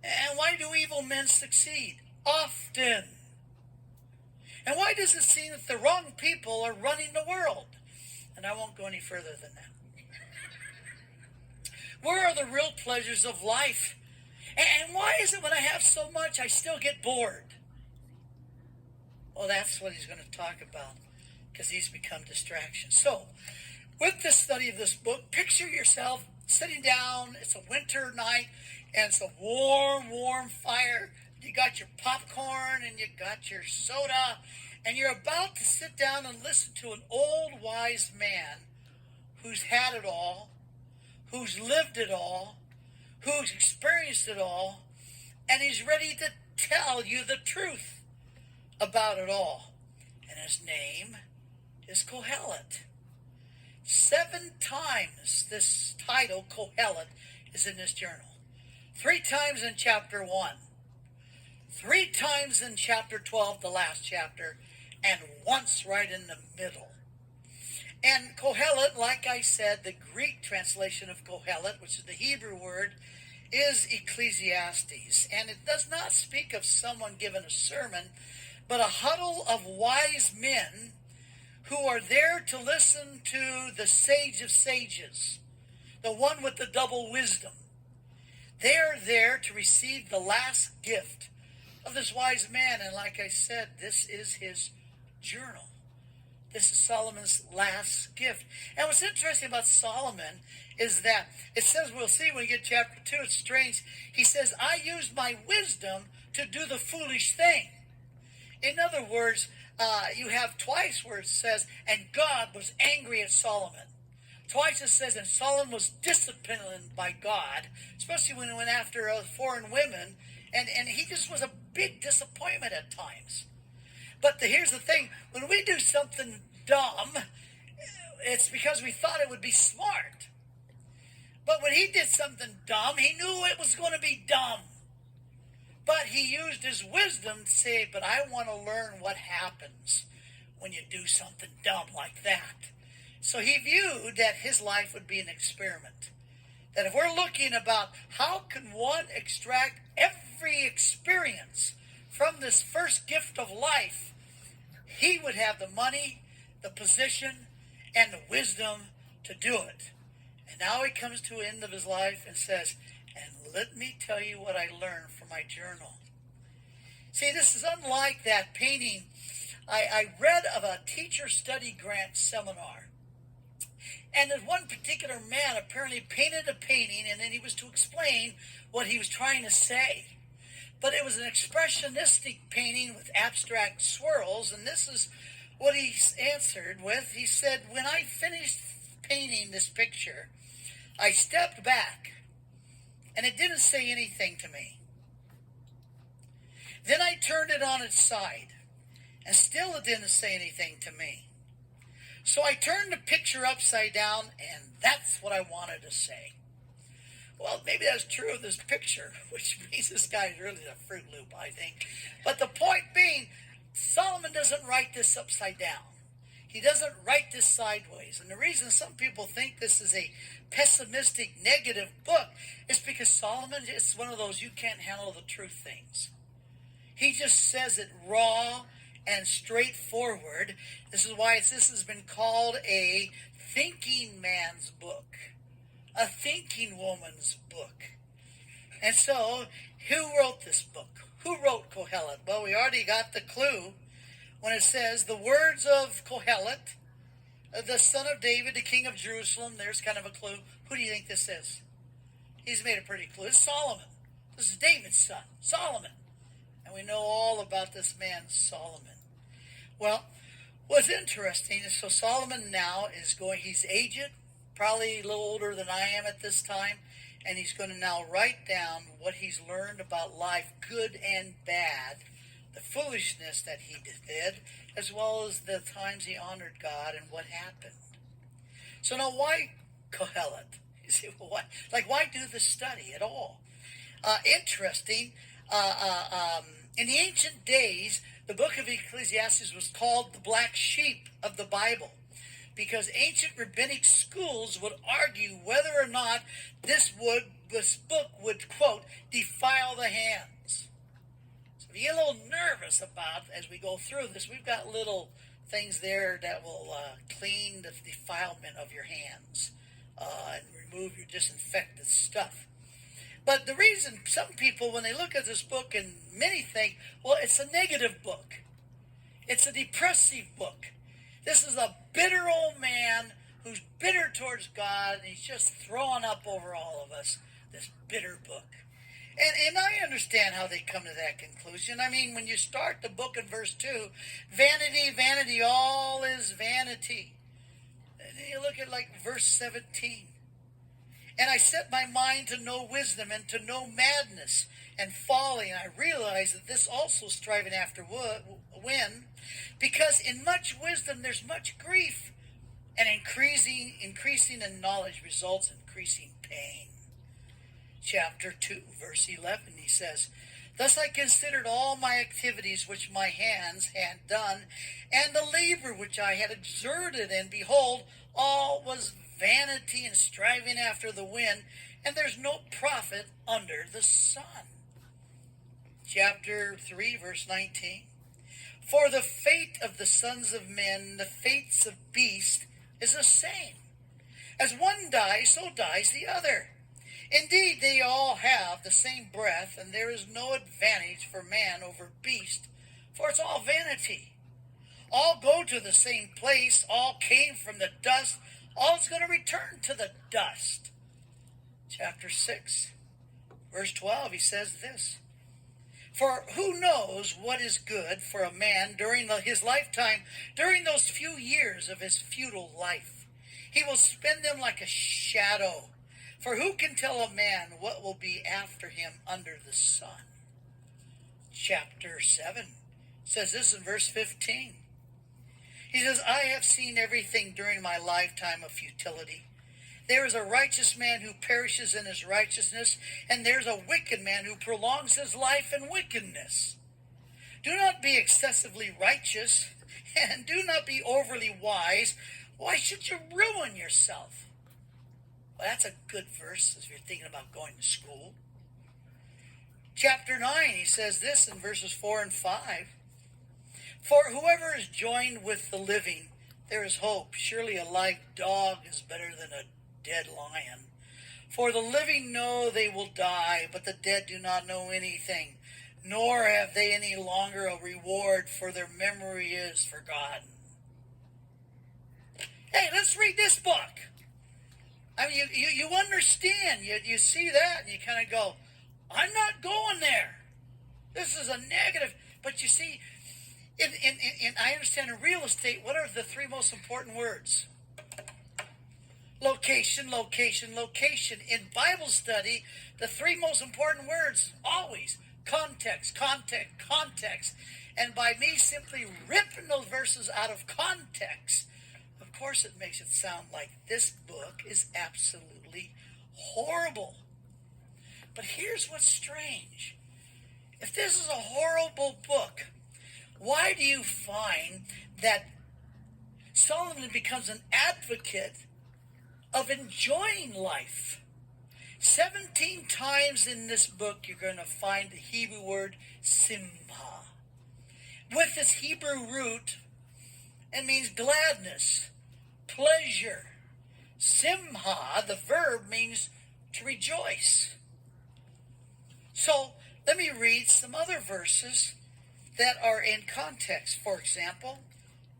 S1: And why do evil men succeed? Often. And why does it seem that the wrong people are running the world? And I won't go any further than that. Where are the real pleasures of life? And why is it when I have so much, I still get bored? Well, that's what he's going to talk about, because these become distractions. So, with the study of this book, picture yourself sitting down. It's a winter night, and it's a warm, warm fire. You got your popcorn, and you got your soda, and you're about to sit down and listen to an old, wise man who's had it all, who's lived it all, who's experienced it all, and he's ready to tell you the truth about it all. And his name is Kohelet. 7 times this title, Kohelet, is in this journal. 3 times in chapter 1. 3 times in chapter 12, the last chapter, and once right in the middle. And Kohelet, like I said, the Greek translation of Kohelet, which is the Hebrew word, is Ecclesiastes. And it does not speak of someone giving a sermon, but a huddle of wise men who are there to listen to the sage of sages, the one with the double wisdom. They're there to receive the last gift of this wise man. And like I said, this is his journal. This is Solomon's last gift. And what's interesting about Solomon is that it says, we'll see when we get chapter 2, it's strange. He says, I used my wisdom to do the foolish thing. In other words, you have twice where it says, and God was angry at Solomon. Twice it says, and Solomon was disciplined by God, especially when he went after foreign women, and he just was a big disappointment at times. But here's the thing, when we do something dumb, it's because we thought it would be smart. But when he did something dumb, he knew it was going to be dumb. But he used his wisdom to say, but I want to learn what happens when you do something dumb like that. So he viewed that his life would be an experiment. That if we're looking about how can one extract every experience from this first gift of life, he would have the money, the position, and the wisdom to do it. And now he comes to the end of his life and says, and let me tell you what I learned from my journal. See, this is unlike that painting. I read of a teacher study grant seminar. And there's one particular man apparently painted a painting, and then he was to explain what he was trying to say. But it was an expressionistic painting with abstract swirls, and this is what he answered with. He said, when I finished painting this picture, I stepped back, and it didn't say anything to me. Then I turned it on its side, and still it didn't say anything to me. So I turned the picture upside down, and that's what I wanted to say. Well, maybe that's true of this picture, which means this guy is really a Fruit Loop, I think. But the point being, Solomon doesn't write this upside down. He doesn't write this sideways. And the reason some people think this is a pessimistic, negative book is because Solomon is one of those you can't handle the truth things. He just says it raw and straightforward. This is why this has been called a thinking man's book, a thinking woman's book. And so, who wrote this book? Who wrote Kohelet? Well, we already got the clue when it says the words of Kohelet, the son of David, the king of Jerusalem. There's kind of a clue. Who do you think this is? He's made a pretty clue. It's Solomon. This is David's son, Solomon. And we know all about this man, Solomon. Well, what's interesting is so Solomon now is going, he's aged, probably a little older than I am at this time, and he's going to now write down what he's learned about life, good and bad, the foolishness that he did, as well as the times he honored God and what happened. So now why Kohelet? You say, well, why do the study at all? Interesting. In the ancient days, the book of Ecclesiastes was called the black sheep of the Bible, because ancient rabbinic schools would argue whether or not this book would, quote, defile the hands. So if you get a little nervous about, as we go through this, we've got little things there that will clean the defilement of your hands and remove your disinfected stuff. But the reason some people, when they look at this book, and many think, well, it's a negative book. It's a depressive book. This is a bitter old man who's bitter towards God, and he's just throwing up over all of us, this bitter book. And I understand how they come to that conclusion. I mean, when you start the book in verse 2, vanity, vanity, all is vanity. And then you look at like verse 17. And I set my mind to know wisdom and to know madness and folly. And I realize that this also striving after win, because in much wisdom there's much grief, and increasing in knowledge results in increasing pain. Chapter 2, verse 11, he says, thus I considered all my activities which my hands had done, and the labor which I had exerted, and behold, all was vanity and striving after the wind, and there's no profit under the sun. Chapter 3, verse 19. For the fate of the sons of men, the fates of beasts, is the same. As one dies, so dies the other. Indeed, they all have the same breath, and there is no advantage for man over beast, for it's all vanity. All go to the same place, all came from the dust, all is going to return to the dust. Chapter 6, verse 12, he says this, for who knows what is good for a man during his lifetime, during those few years of his futile life? He will spend them like a shadow. For who can tell a man what will be after him under the sun? Chapter 7 says this in verse 15. He says, I have seen everything during my lifetime of futility. There is a righteous man who perishes in his righteousness, and there's a wicked man who prolongs his life in wickedness. Do not be excessively righteous, and do not be overly wise. Why should you ruin yourself? Well, that's a good verse if you're thinking about going to school. Chapter 9, he says this in verses 4 and 5. For whoever is joined with the living, there is hope. Surely a live dog is better than a dead lion. For the living know they will die, but the dead do not know anything, nor have they any longer a reward, for their memory is forgotten. Hey, let's read this book. I mean, you understand. You see that, and you kind of go, I'm not going there. This is a negative. But you see, I understand in real estate, what are the three most important words? Location, location, location. In Bible study, the three most important words, always, context, context, context. And by me simply ripping those verses out of context, of course it makes it sound like this book is absolutely horrible. But here's what's strange. If this is a horrible book, why do you find that Solomon becomes an advocate of enjoying life? 17 times in this book you're going to find the Hebrew word simha. With this Hebrew root, it means gladness, pleasure. Simha, the verb, means to rejoice. So let me read some other verses that are in context. For example,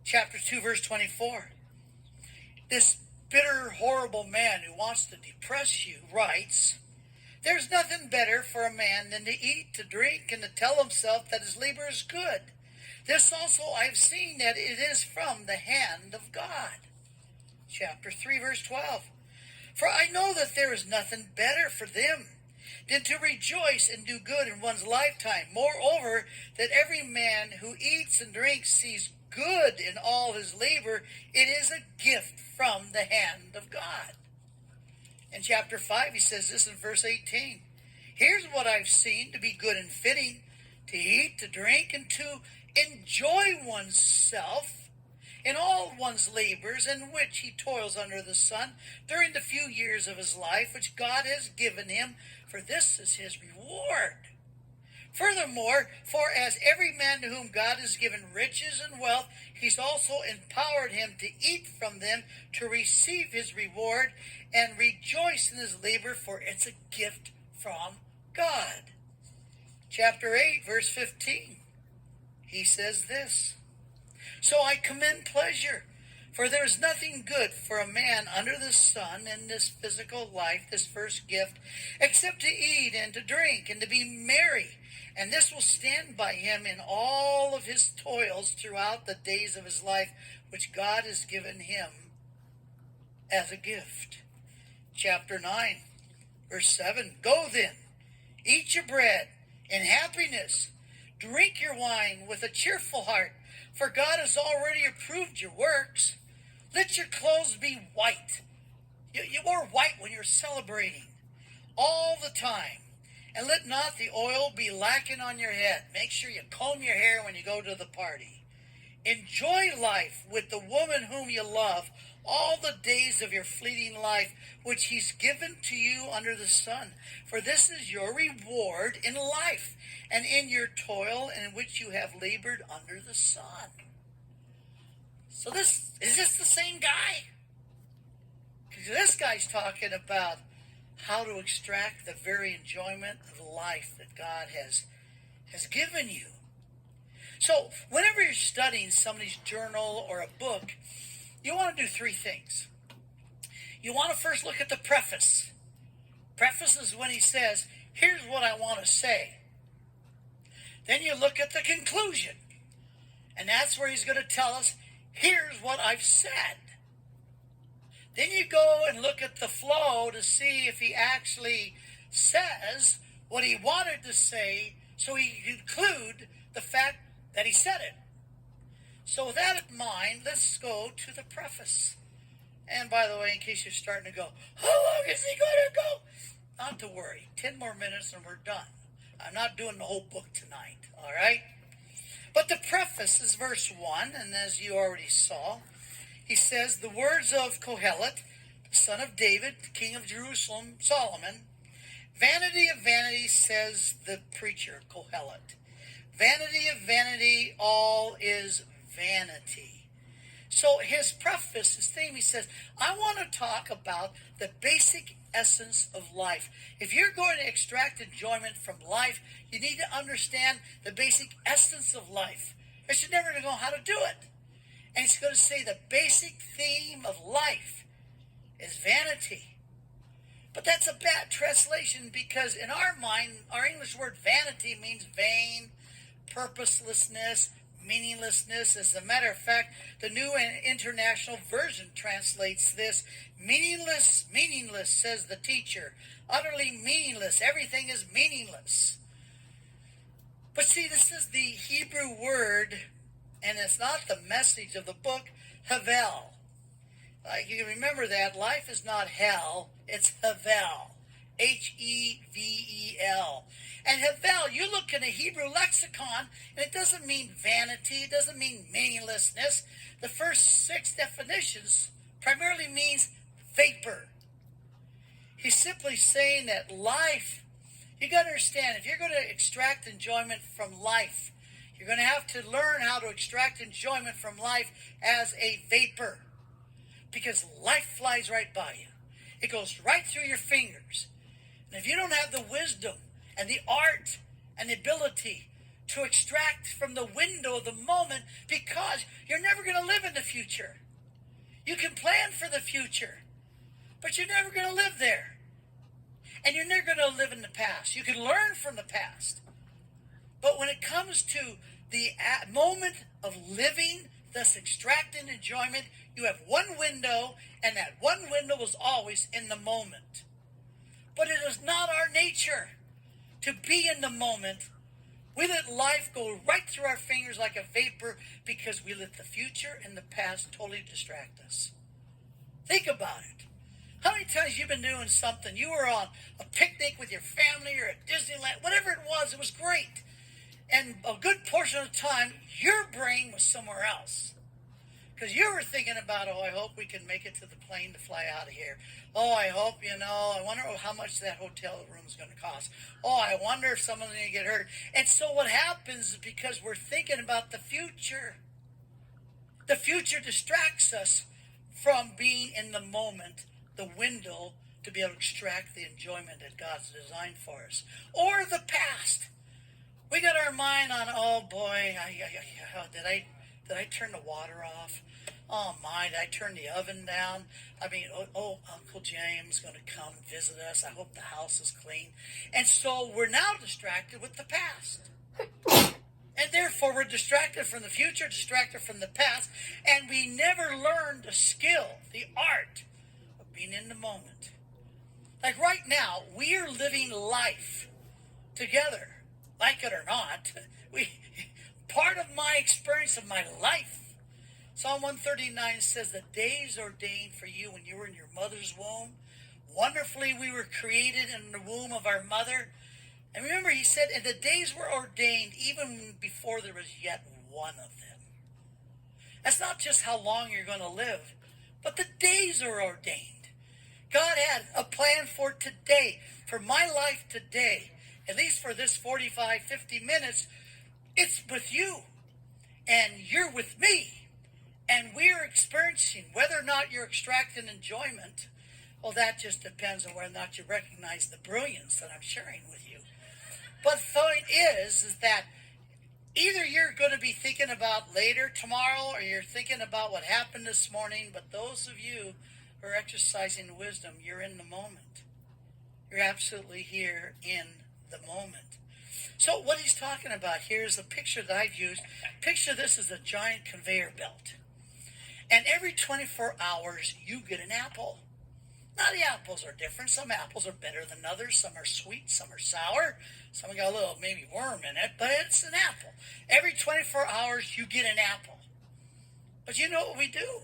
S1: chapter 2, verse 24. This bitter, horrible man who wants to depress you writes, there's nothing better for a man than to eat, to drink, and to tell himself that his labor is good. This also I've seen that it is from the hand of God. Chapter 3, verse 12. For I know that there is nothing better for them. than to rejoice and do good in one's lifetime. Moreover, that every man who eats and drinks sees good in all his labor, it is a gift from the hand of God. In chapter 5, he says this in verse 18. Here's what I've seen to be good and fitting, to eat, to drink, and to enjoy oneself in all one's labors in which he toils under the sun during the few years of his life which God has given him, for this is his reward. Furthermore, for as every man to whom God has given riches and wealth, he's also empowered him to eat from them, to receive his reward, and rejoice in his labor, for it's a gift from God. Chapter 8, verse 15, he says this, So I commend pleasure, for there is nothing good for a man under the sun in this physical life, this first gift, except to eat and to drink and to be merry. And this will stand by him in all of his toils throughout the days of his life, which God has given him as a gift. Chapter 9, verse 7, Go then, eat your bread in happiness, drink your wine with a cheerful heart, for God has already approved your works. Let your clothes be white. You wore white when you're celebrating all the time. And let not the oil be lacking on your head. Make sure you comb your hair when you go to the party. Enjoy life with the woman whom you love all the days of your fleeting life, which he's given to you under the sun. For this is your reward in life and in your toil in which you have labored under the sun. So is this the same guy? Because this guy's talking about how to extract the very enjoyment of life that God has given you. So whenever you're studying somebody's journal or a book, you want to do three things. You want to first look at the preface. Preface is when he says, here's what I want to say. Then you look at the conclusion. And that's where he's going to tell us, here's what I've said. Then you go and look at the flow to see if he actually says what he wanted to say, so he conclude the fact that he said it. So with that in mind, let's go to the preface. And by the way, in case you're starting to go, how long is he going to go? Not to worry. 10 more minutes and we're done. I'm not doing the whole book tonight, all right? But the preface is verse 1, and as you already saw, he says, the words of Kohelet, the son of David, the king of Jerusalem, Solomon, vanity of vanities, says the preacher, Kohelet. Vanity of vanity, all is vanity. So his preface, his theme, he says, I want to talk about the basic essence of life. If you're going to extract enjoyment from life, you need to understand the basic essence of life. But you're never going to know how to do it. And he's going to say the basic theme of life is vanity. But that's a bad translation, because in our mind, our English word vanity means vain, purposelessness, meaninglessness. As a matter of fact, the New International Version translates this, meaningless, meaningless, says the teacher. Utterly meaningless. Everything is meaningless. But see, this is the Hebrew word, and it's not the message of the book, Havel. You can remember that. Life is not hell, it's Havel. Hevel. And Havel, you look in a Hebrew lexicon, and it doesn't mean vanity, it doesn't mean meaninglessness. The first 6 definitions primarily means vapor. He's simply saying that life, you got to understand, if you're going to extract enjoyment from life, you're going to have to learn how to extract enjoyment from life as a vapor. Because life flies right by you. It goes right through your fingers. And if you don't have the wisdom and the art and the ability to extract from the window of the moment, because you're never going to live in the future. You can plan for the future, but you're never going to live there. And you're never going to live in the past. You can learn from the past. But when it comes to the moment of living, thus extracting enjoyment, you have one window, and that one window is always in the moment. But it is not our nature. to be in the moment. We let life go right through our fingers like a vapor because we let the future and the past totally distract us. Think about it. How many times you've been doing something? You were on a picnic with your family or at Disneyland, whatever it was great. And a good portion of the time, your brain was somewhere else. Because you were thinking about, I hope we can make it to the plane to fly out of here. I hope, I wonder how much that hotel room is going to cost. I wonder if someone's going to get hurt. And so what happens is because we're thinking about the future distracts us from being in the moment, the window to be able to extract the enjoyment that God's designed for us. Or the past. We got our mind on, oh boy, did I turn the water off? Oh my, did I turn the oven down? Uncle James going to come visit us. I hope the house is clean. And so we're now distracted with the past. And therefore we're distracted from the future, distracted from the past, and we never learn the skill, the art of being in the moment. Like right now, we are living life together, like it or not. Part of my experience of my life. Psalm 139 says, the days ordained for you when you were in your mother's womb. Wonderfully we were created in the womb of our mother. And remember, he said, and the days were ordained even before there was yet one of them. That's not just how long you're going to live, but the days are ordained. God had a plan for today, for my life today, at least for this 45, 50 minutes. It's with you, and you're with me, and we're experiencing whether or not you're extracting enjoyment. Well, that just depends on whether or not you recognize the brilliance that I'm sharing with you. But the point is that either you're going to be thinking about later tomorrow, or you're thinking about what happened this morning. But those of you who are exercising wisdom, you're in the moment. You're absolutely here in the moment. So what he's talking about here is a picture that I've used. Picture this as a giant conveyor belt. And every 24 hours, you get an apple. Now, the apples are different. Some apples are better than others. Some are sweet. Some are sour. Some got a little maybe worm in it, but it's an apple. Every 24 hours, you get an apple. But you know what we do?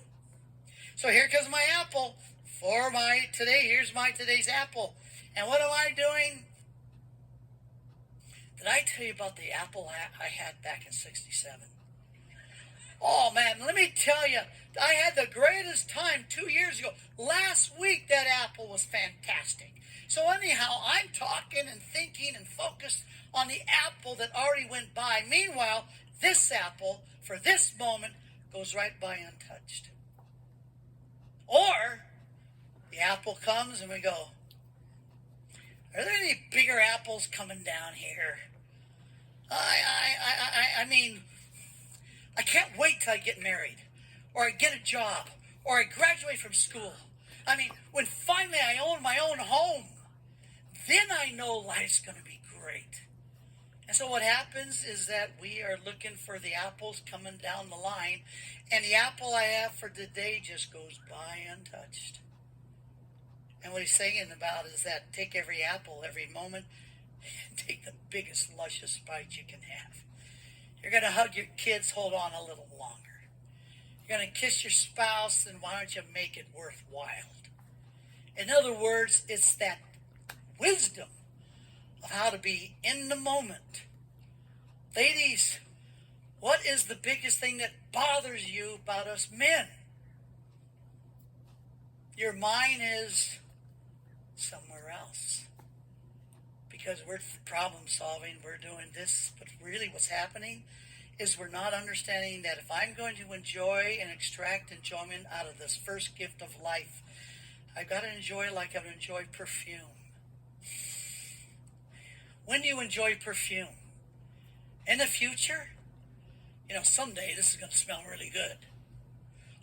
S1: So here comes my apple for my today. Here's my today's apple. And what am I doing? Did I tell you about the apple I had back in 67? Oh, man, let me tell you, I had the greatest time 2 years ago. Last week, that apple was fantastic. So anyhow, I'm talking and thinking and focused on the apple that already went by. Meanwhile, this apple, for this moment, goes right by untouched. Or, the apple comes and we go, are there any bigger apples coming down here? I mean, I can't wait till I get married, or I get a job, or I graduate from school. I mean, when finally I own my own home, then I know life's going to be great. And so what happens is that we are looking for the apples coming down the line, and the apple I have for today just goes by untouched. And what he's saying about is that take every apple, every moment, and take the biggest, luscious bite you can have. You're going to hug your kids, hold on a little longer. You're going to kiss your spouse, and why don't you make it worthwhile? In other words, it's that wisdom of how to be in the moment. Ladies, what is the biggest thing that bothers you about us men? Your mind is somewhere else. Because we're problem solving, we're doing this, but really what's happening is we're not understanding that if I'm going to enjoy and extract enjoyment out of this first gift of life, I've got to enjoy it like I would enjoy perfume. When do you enjoy perfume? In the future? Someday this is going to smell really good.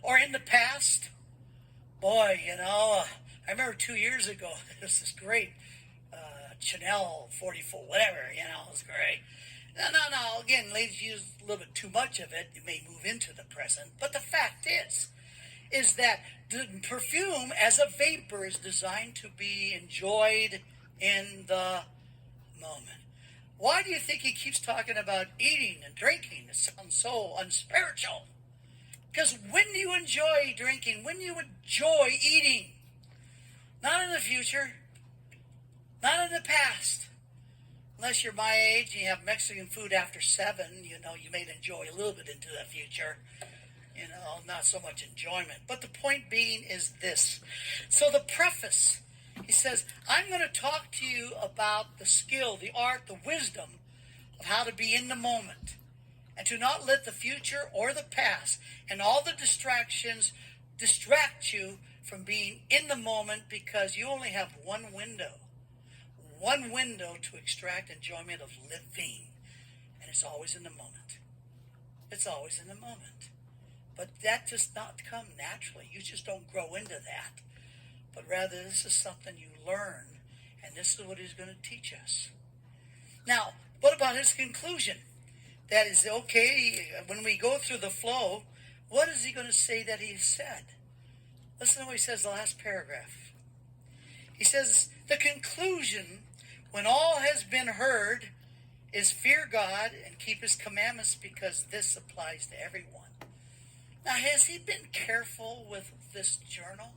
S1: Or in the past? Boy, I remember 2 years ago, there was this great Chanel 44, whatever, it was great. No, again, ladies use a little bit too much of it. You may move into the present. But the fact is that the perfume as a vapor is designed to be enjoyed in the moment. moment. Why do you think he keeps talking about eating and drinking? It sounds so unspiritual. Because when you enjoy drinking, when you enjoy eating, not in the future, not in the past, unless you're my age and you have Mexican food after 7, you may enjoy a little bit into the future. Not so much enjoyment. But the point being is this. So the preface, he says, I'm going to talk to you about the skill, the art, the wisdom of how to be in the moment and to not let the future or the past and all the distractions distract you from being in the moment, because you only have one window to extract enjoyment of living, and it's always in the moment. It's always in the moment. But that does not come naturally. You just don't grow into that. But rather, this is something you learn, and this is what he's going to teach us. Now, what about his conclusion? That is, okay, when we go through the flow, what is he going to say that he said? Listen to what he says in the last paragraph. He says, the conclusion, when all has been heard, is fear God and keep his commandments, because this applies to everyone. Now, has he been careful with this journal?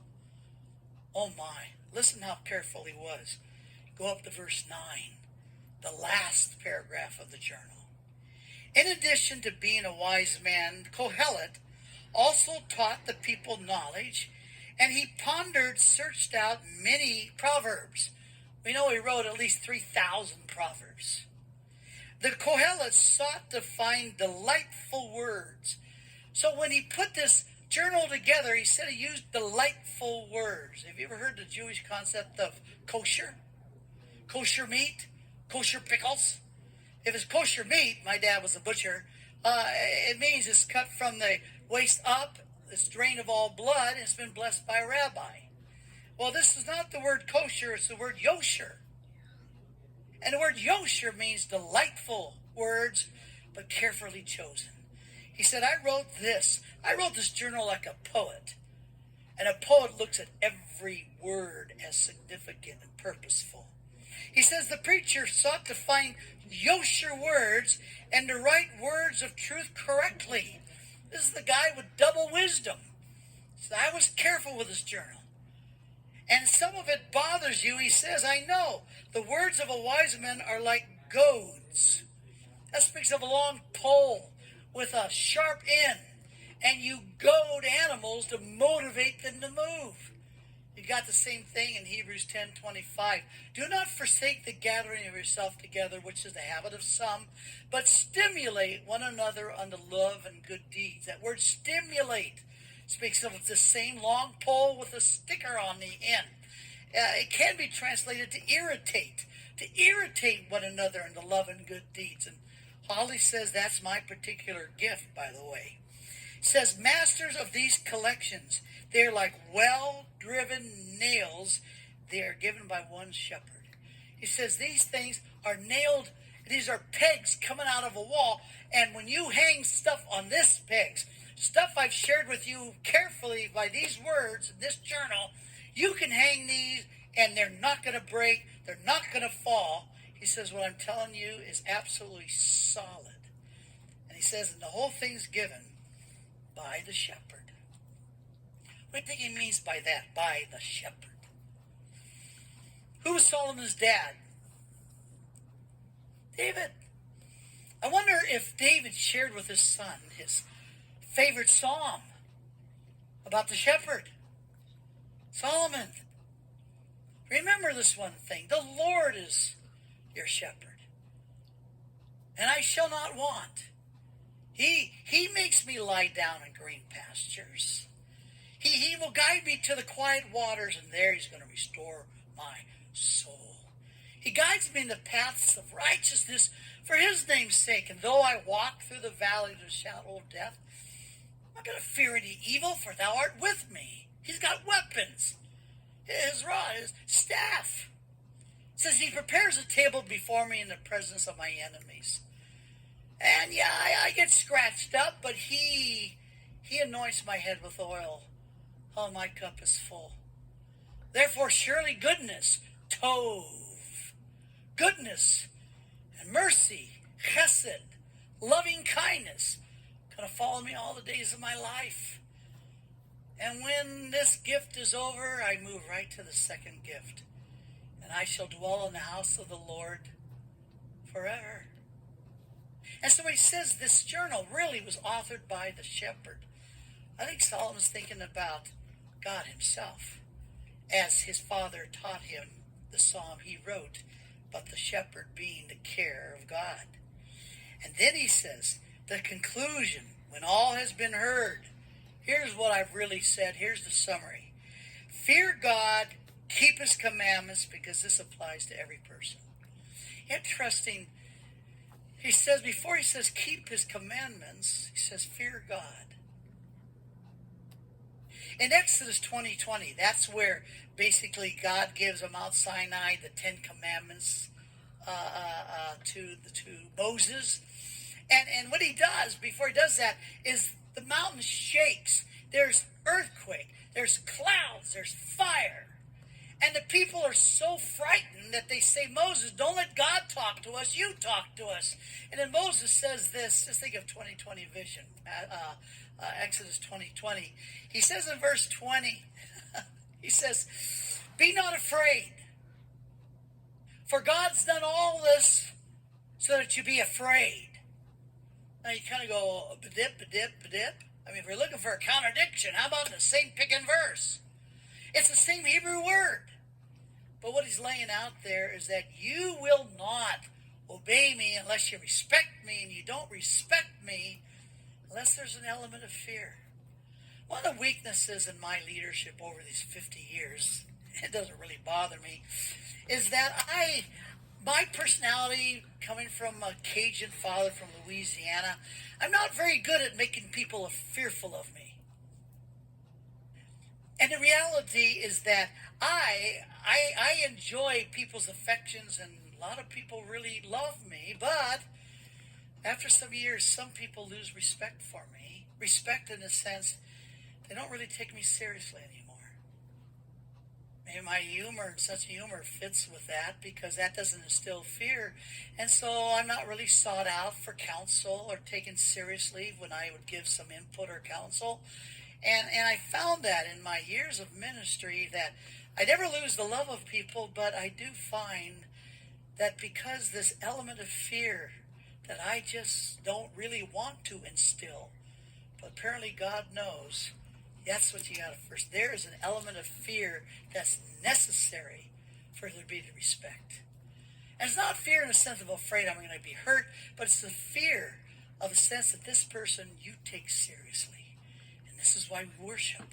S1: Oh my, listen how careful he was. Go up to verse 9, the last paragraph of the journal. In addition to being a wise man, Kohelet also taught the people knowledge, and he searched out many proverbs. We know he wrote at least 3,000 proverbs. The Kohelet sought to find delightful words. So when he put this journal together, he said he used delightful words. Have you ever heard the Jewish concept of kosher? Kosher meat? Kosher pickles? If it's kosher meat, my dad was a butcher, it means it's cut from the waist up, it's drained of all blood, and it's been blessed by a rabbi. Well, this is not the word kosher, it's the word yosher. And the word yosher means delightful words, but carefully chosen. He said, I wrote this journal like a poet. And a poet looks at every word as significant and purposeful. He says the preacher sought to find yosher words and to write words of truth correctly. This is the guy with double wisdom. So I was careful with his journal. And some of it bothers you. He says, I know. The words of a wise man are like goads. That speaks of a long pole with a sharp end. And you goad animals to motivate them to move. You got the same thing in Hebrews 10:25. Do not forsake the gathering of yourself together, which is the habit of some, but stimulate one another unto love and good deeds. That word stimulate speaks of the same long pole with a sticker on the end. It can be translated to irritate one another into love and good deeds. And Holly says that's my particular gift, by the way. It says, masters of these collections, they're like well-driven nails. They are given by one shepherd. He says these things are nailed. These are pegs coming out of a wall. And when you hang stuff on this pegs, stuff I've shared with you carefully by these words in this journal, you can hang these and they're not going to break. They're not going to fall. He says what I'm telling you is absolutely solid. And he says, and the whole thing's given by the shepherd. What do you think he means by that? By the shepherd. Who was Solomon's dad? David. I wonder if David shared with his son his favorite psalm about the shepherd. Solomon, remember this one thing. The Lord is your shepherd, and I shall not want. He makes me lie down in green pastures. He will guide me to the quiet waters, and there he's going to restore my soul. He guides me in the paths of righteousness for his name's sake. And though I walk through the valley of the shadow of death, I'm not going to fear any evil, for thou art with me. He's got weapons. His rod, his staff. It says he prepares a table before me in the presence of my enemies. And yeah, I get scratched up, but he anoints my head with oil. Oh, my cup is full. Therefore, surely goodness, tov, goodness and mercy, chesed, loving kindness, going to follow me all the days of my life. And when this gift is over, I move right to the second gift. And I shall dwell in the house of the Lord forever. And so he says this journal really was authored by the shepherd. I think Solomon's thinking about God himself as his father taught him the psalm he wrote, but the shepherd being the care of God. And then he says, the conclusion, when all has been heard, here's what I've really said. Here's the summary. Fear God, keep his commandments, because this applies to every person. Interesting. He says, before he says keep his commandments, he says fear God. In Exodus 20:20, that's where basically God gives on Mount Sinai the 10 Commandments to Moses. And what he does before he does that is the mountain shakes. There's earthquake. There's clouds. There's fire. And the people are so frightened that they say, Moses, don't let God talk to us. You talk to us. And then Moses says this. Just think of 2020 vision. Exodus 20:20. He says in verse 20, he says, be not afraid. For God's done all this so that you be afraid. Now you kind of go, ba-dip, ba-dip, ba-dip. I mean, if we're looking for a contradiction, how about the same picking verse? It's the same Hebrew word. But what he's laying out there is that you will not obey me unless you respect me, and you don't respect me unless there's an element of fear. One of the weaknesses in my leadership over these 50 years, it doesn't really bother me, is that my personality, coming from a Cajun father from Louisiana, I'm not very good at making people fearful of me. And the reality is that I enjoy people's affections, and a lot of people really love me, but after some years, some people lose respect for me. Respect in the sense they don't really take me seriously anymore. Maybe my humor, sense of humor, fits with that, because that doesn't instill fear. And so I'm not really sought out for counsel or taken seriously when I would give some input or counsel. And I found that in my years of ministry that I never lose the love of people, but I do find that because this element of fear that I just don't really want to instill, but apparently God knows that's what you got to first. There is an element of fear that's necessary for there to be the respect. And it's not fear in the sense of afraid I'm going to be hurt, but it's the fear of the sense that this person you take seriously. This is why we worship.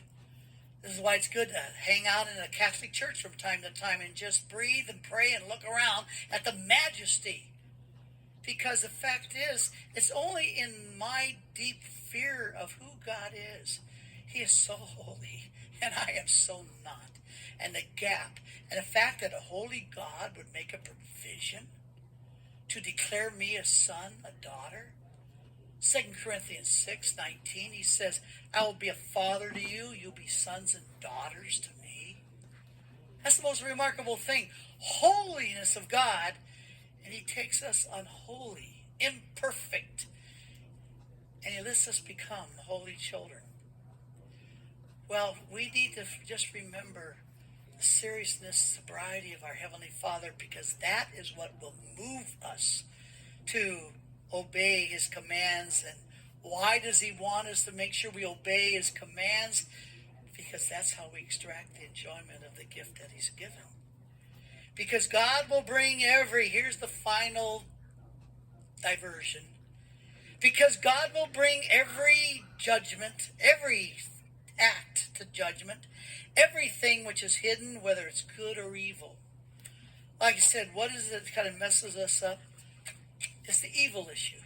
S1: This is why it's good to hang out in a Catholic church from time to time and just breathe and pray and look around at the majesty. Because the fact is, it's only in my deep fear of who God is. He is so holy, and I am so not. And the gap, and the fact that a holy God would make a provision to declare me a son, a daughter. 2 Corinthians 6:19, he says, I will be a father to you, you'll be sons and daughters to me. That's the most remarkable thing. Holiness of God, and he takes us unholy, imperfect, and he lets us become holy children. Well, we need to just remember the seriousness, sobriety of our Heavenly Father, because that is what will move us to obey his commands. And why does he want us to make sure we obey his commands? Because that's how we extract the enjoyment of the gift that he's given. Because God will bring here's the final diversion. Because God will bring every judgment, every act to judgment, everything which is hidden, whether it's good or evil. Like I said, what is it that kind of messes us up? It's the evil issue.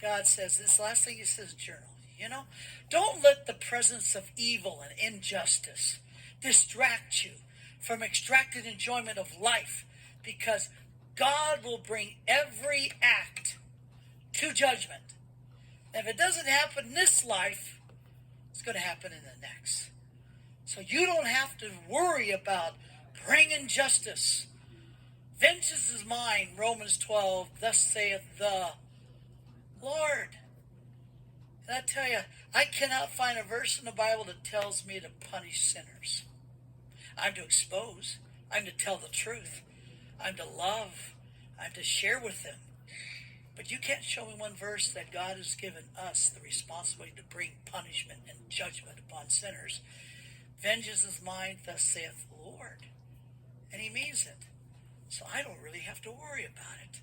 S1: God says, this last thing he says, journal, don't let the presence of evil and injustice distract you from extracted enjoyment of life, because God will bring every act to judgment. And if it doesn't happen in this life, it's going to happen in the next. So you don't have to worry about bringing justice. Vengeance is mine, Romans 12, thus saith the Lord. And I tell you, I cannot find a verse in the Bible that tells me to punish sinners. I'm to expose. I'm to tell the truth. I'm to love. I'm to share with them. But you can't show me one verse that God has given us the responsibility to bring punishment and judgment upon sinners. Vengeance is mine, thus saith the Lord. And he means it. So I don't really have to worry about it.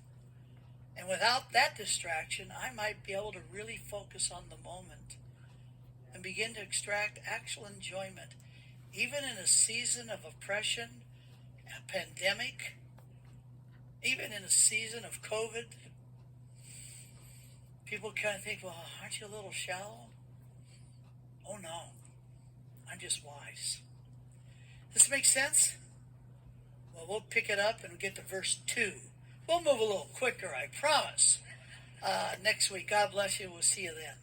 S1: And without that distraction, I might be able to really focus on the moment and begin to extract actual enjoyment. Even in a season of oppression, a pandemic, even in a season of COVID, people kind of think, well, aren't you a little shallow? Oh no, I'm just wise. Does this make sense? Well, we'll pick it up and get to verse 2. We'll move a little quicker, I promise. Next week. God bless you. We'll see you then.